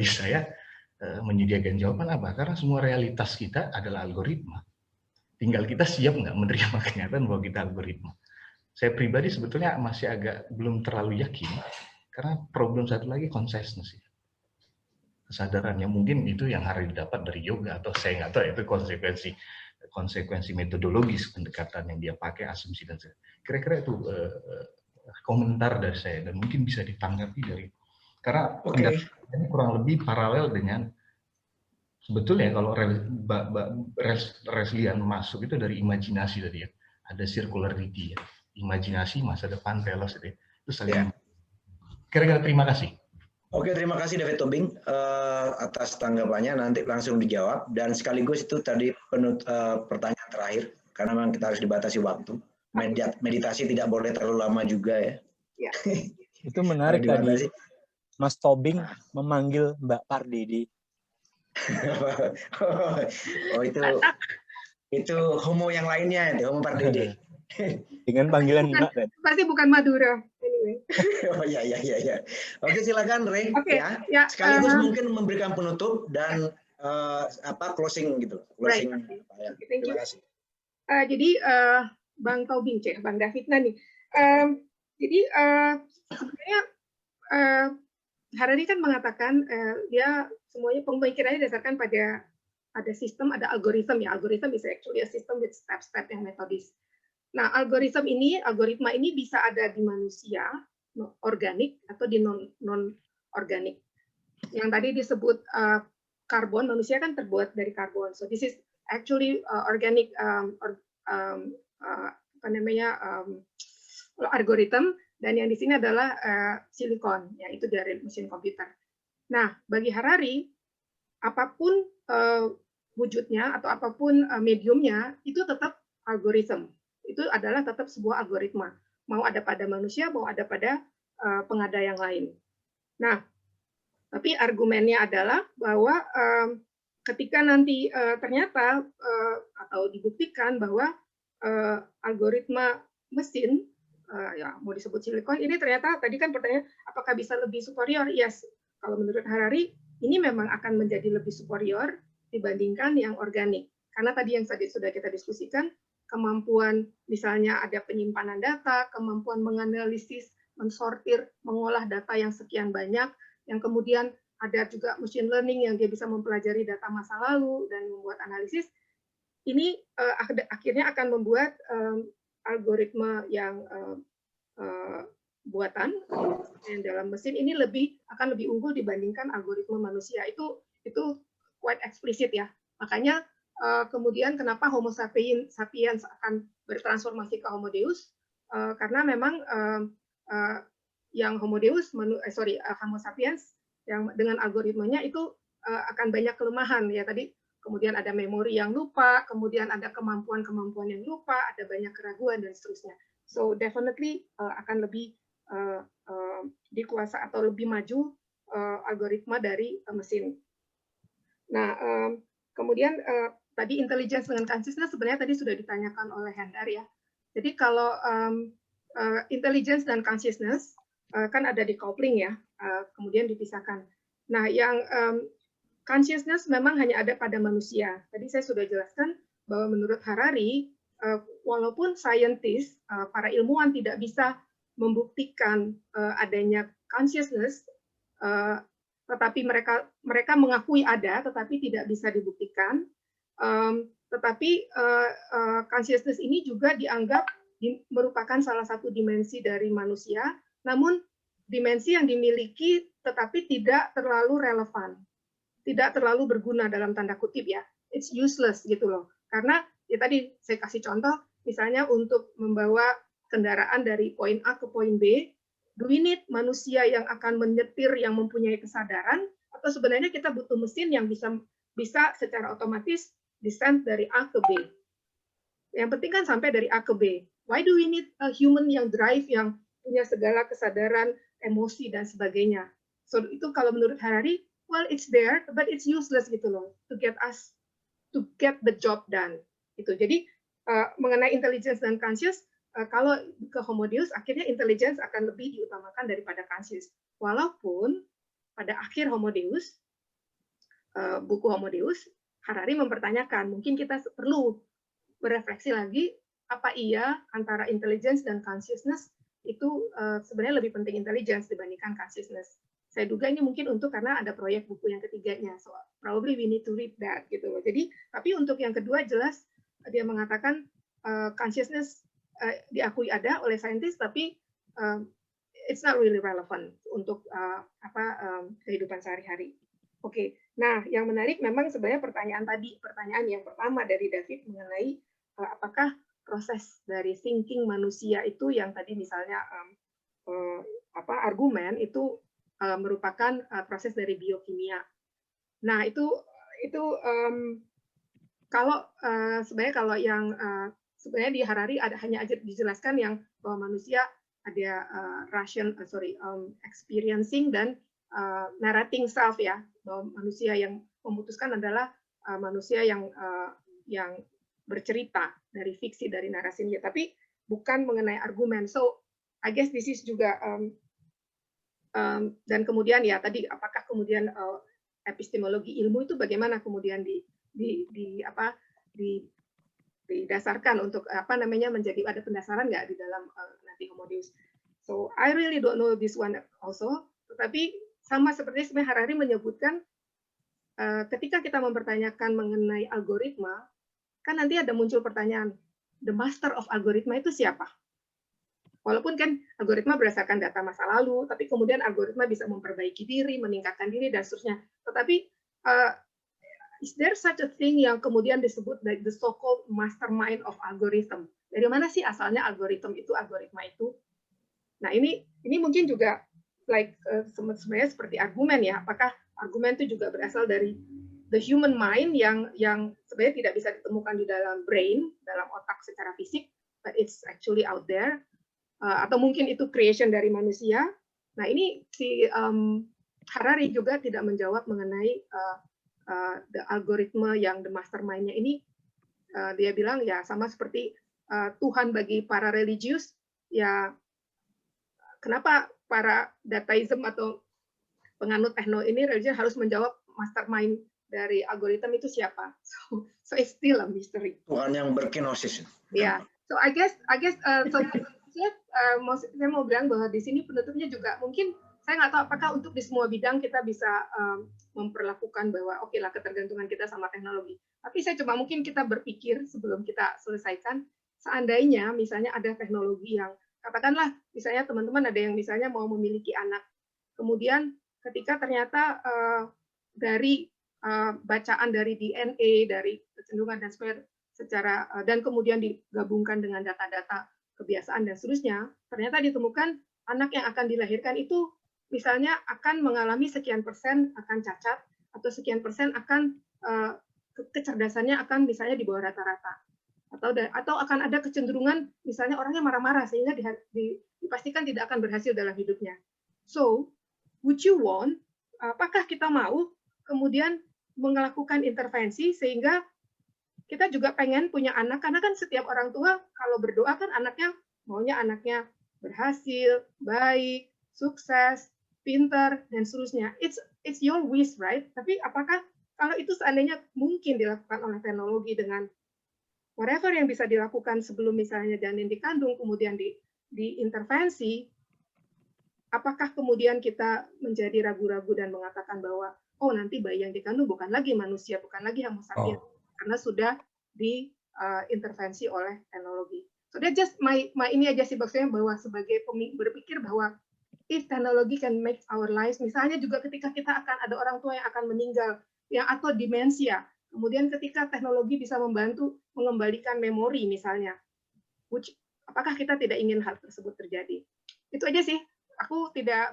saya menyediakan jawaban apa? Karena semua realitas kita adalah algoritma. Tinggal kita siap nggak menerima kenyataan bahwa kita algoritma. Saya pribadi sebetulnya masih agak belum terlalu yakin. Karena problem satu lagi consciousness. Kesadarannya mungkin itu yang Harari dapat dari yoga atau saya nggak tahu itu konsekuensi metodologis pendekatan yang dia pakai, asumsi dan sebagainya. Kira-kira itu komentar dari saya dan mungkin bisa ditanggapi dari karena ini kurang lebih paralel dengan sebetulnya kalau Reslian masuk itu dari imajinasi tadi ya, ada circularity ya, imajinasi masa depan telos itu saling. Kira-kira terima kasih. Oke, terima kasih David Tobing atas tanggapannya, nanti langsung dijawab. Dan sekaligus itu tadi pertanyaan terakhir, karena memang kita harus dibatasi waktu. Meditasi tidak boleh terlalu lama juga ya. Itu menarik tadi, Mas Tobing memanggil Mbak Pardede. Oh itu homo yang lainnya, itu homo Pardede. Dengan panggilan Mbak kan? Pasti bukan Madura. Anyway. Oh ya. Oke, silakan Ray ya. Sekaligus mungkin memberikan penutup dan closing gitu. Closing. Right. Terima kasih. Jadi Bang Tobing, Bang David nih. Jadi sebenarnya Harari kan mengatakan dia semuanya pemikirannya didasarkan pada sistem, ada algoritma ya. Algoritma is actually a system with step-step yang metodis. Nah, algoritma ini bisa ada di manusia, organik, atau di non-organik. Yang tadi disebut karbon, manusia kan terbuat dari karbon. So this is actually organic algoritma, dan yang di sini adalah silikon, yaitu dari mesin komputer. Nah, bagi Harari, apapun wujudnya atau apapun mediumnya, itu tetap algorithm. Itu adalah tetap sebuah algoritma. Mau ada pada manusia, mau ada pada pengada yang lain. Nah, tapi argumennya adalah bahwa ketika nanti ternyata atau dibuktikan bahwa algoritma mesin, ya mau disebut silikon, ini ternyata tadi kan pertanyaan apakah bisa lebih superior? Yes, kalau menurut Harari ini memang akan menjadi lebih superior dibandingkan yang organik. Karena tadi yang sudah kita diskusikan, kemampuan misalnya ada penyimpanan data, kemampuan menganalisis, mensortir, mengolah data yang sekian banyak, yang kemudian ada juga machine learning yang dia bisa mempelajari data masa lalu dan membuat analisis. Ini akhirnya akan membuat algoritma yang buatan yang dalam mesin ini akan lebih unggul dibandingkan algoritma manusia. Itu quite eksplisit ya. Makanya kemudian kenapa Homo sapiens akan bertransformasi ke Homo Deus, karena memang yang Homo sapiens yang dengan algoritmanya itu akan banyak kelemahan ya tadi. Kemudian ada memori yang lupa, kemudian ada kemampuan-kemampuan yang lupa, ada banyak keraguan dan seterusnya. So definitely akan lebih dikuasa atau lebih maju algoritma dari mesin. Nah, kemudian tadi intelligence dengan consciousness sebenarnya tadi sudah ditanyakan oleh Hendar ya. Jadi kalau intelligence dan consciousness kan ada decoupling ya, kemudian dipisahkan. Nah, yang consciousness memang hanya ada pada manusia. Tadi saya sudah jelaskan bahwa menurut Harari, walaupun saintis, para ilmuwan tidak bisa membuktikan adanya consciousness, tetapi mereka mengakui ada, tetapi tidak bisa dibuktikan. Tetapi consciousness ini juga dianggap merupakan salah satu dimensi dari manusia, namun dimensi yang dimiliki tetapi tidak terlalu relevan. Tidak terlalu berguna dalam tanda kutip ya, it's useless gitu loh. Karena ya tadi saya kasih contoh, misalnya untuk membawa kendaraan dari poin A ke poin B, do we need manusia yang akan menyetir yang mempunyai kesadaran, atau sebenarnya kita butuh mesin yang bisa secara otomatis descend dari A ke B. Yang penting kan sampai dari A ke B. Why do we need a human yang drive, yang punya segala kesadaran, emosi dan sebagainya? So itu kalau menurut Harari, well, it's there, but it's useless gitu loh, to get the job done. Gitu. Jadi mengenai intelligence dan conscious, kalau ke Homo Deus, akhirnya intelligence akan lebih diutamakan daripada conscious. Walaupun pada akhir Homo Deus, buku Homo Deus, Harari mempertanyakan, mungkin kita perlu berefleksi lagi, apa iya antara intelligence dan consciousness itu sebenarnya lebih penting intelligence dibandingkan consciousness. Saya duga ini mungkin karena ada proyek buku yang ketiganya, so probably we need to read that gitu loh. Jadi, tapi untuk yang kedua jelas dia mengatakan consciousness diakui ada oleh saintis, tapi it's not really relevant untuk kehidupan sehari-hari. Oke, nah yang menarik memang sebenarnya pertanyaan yang pertama dari David mengenai apakah proses dari thinking manusia itu yang tadi misalnya argumen itu merupakan proses dari biokimia. Nah itu kalau sebenarnya kalau yang sebenarnya di Harari hanya aja dijelaskan yang bahwa manusia ada experiencing dan narrating self ya, bahwa manusia yang memutuskan adalah manusia yang bercerita dari fiksi, dari narasinya, tapi bukan mengenai argumen. So I guess this is juga dan kemudian ya tadi apakah kemudian epistemologi ilmu itu bagaimana kemudian didasarkan untuk menjadi ada pendasaran nggak di dalam nanti Homo Deus. So I really don't know this one also. Tetapi sama seperti sebenarnya Harari menyebutkan ketika kita mempertanyakan mengenai algoritma, kan nanti ada muncul pertanyaan, the master of algoritma itu siapa? Walaupun kan algoritma berdasarkan data masa lalu, tapi kemudian algoritma bisa memperbaiki diri, meningkatkan diri, dan seterusnya. Tetapi, is there such a thing yang kemudian disebut like the so-called mastermind of algorithm? Dari mana sih asalnya algoritma itu? Nah, ini mungkin juga sebenarnya seperti argumen ya. Apakah argumen itu juga berasal dari the human mind yang sebenarnya tidak bisa ditemukan di dalam brain, dalam otak secara fisik, but it's actually out there. Atau mungkin itu creation dari manusia. Nah, ini si Harari juga tidak menjawab mengenai the algoritma yang the mastermind-nya ini. Dia bilang ya sama seperti Tuhan bagi para religius, ya kenapa para dataism atau penganut tekno ini religius harus menjawab mastermind dari algoritma itu siapa? So it's still a mystery. Tuhan yang berkenosis. Ya, so I guess saya mau bilang bahwa di sini penutupnya juga mungkin saya nggak tahu apakah untuk di semua bidang kita bisa memperlakukan bahwa oke lah ketergantungan kita sama teknologi. Tapi saya coba mungkin kita berpikir sebelum kita selesaikan, seandainya misalnya ada teknologi yang katakanlah misalnya teman-teman ada yang misalnya mau memiliki anak, kemudian ketika ternyata dari bacaan dari DNA, dari kecenderungan dan sebagainya secara dan kemudian digabungkan dengan data-data kebiasaan dan seterusnya, ternyata ditemukan anak yang akan dilahirkan itu misalnya akan mengalami sekian persen akan cacat atau sekian persen akan kecerdasannya akan misalnya di bawah rata-rata atau akan ada kecenderungan misalnya orangnya marah-marah sehingga dipastikan tidak akan berhasil dalam hidupnya. So, would you want? Apakah kita mau kemudian melakukan intervensi sehingga kita juga pengen punya anak, karena kan setiap orang tua kalau berdoa kan maunya anaknya berhasil, baik, sukses, pintar, dan seterusnya. It's your wish, right? Tapi apakah kalau itu seandainya mungkin dilakukan oleh teknologi dengan whatever yang bisa dilakukan sebelum misalnya janin dikandung, kemudian diintervensi, apakah kemudian kita menjadi ragu-ragu dan mengatakan bahwa oh nanti bayi yang dikandung bukan lagi manusia, bukan lagi homo sapiens, karena sudah diintervensi oleh teknologi. So that just my ini aja sih maksudnya bahwa sebagai berpikir bahwa if technology can make our lives, misalnya juga ketika kita akan ada orang tua yang akan meninggal, yang atau demensia, kemudian ketika teknologi bisa membantu mengembalikan memori misalnya, apakah kita tidak ingin hal tersebut terjadi? Itu aja sih. Aku tidak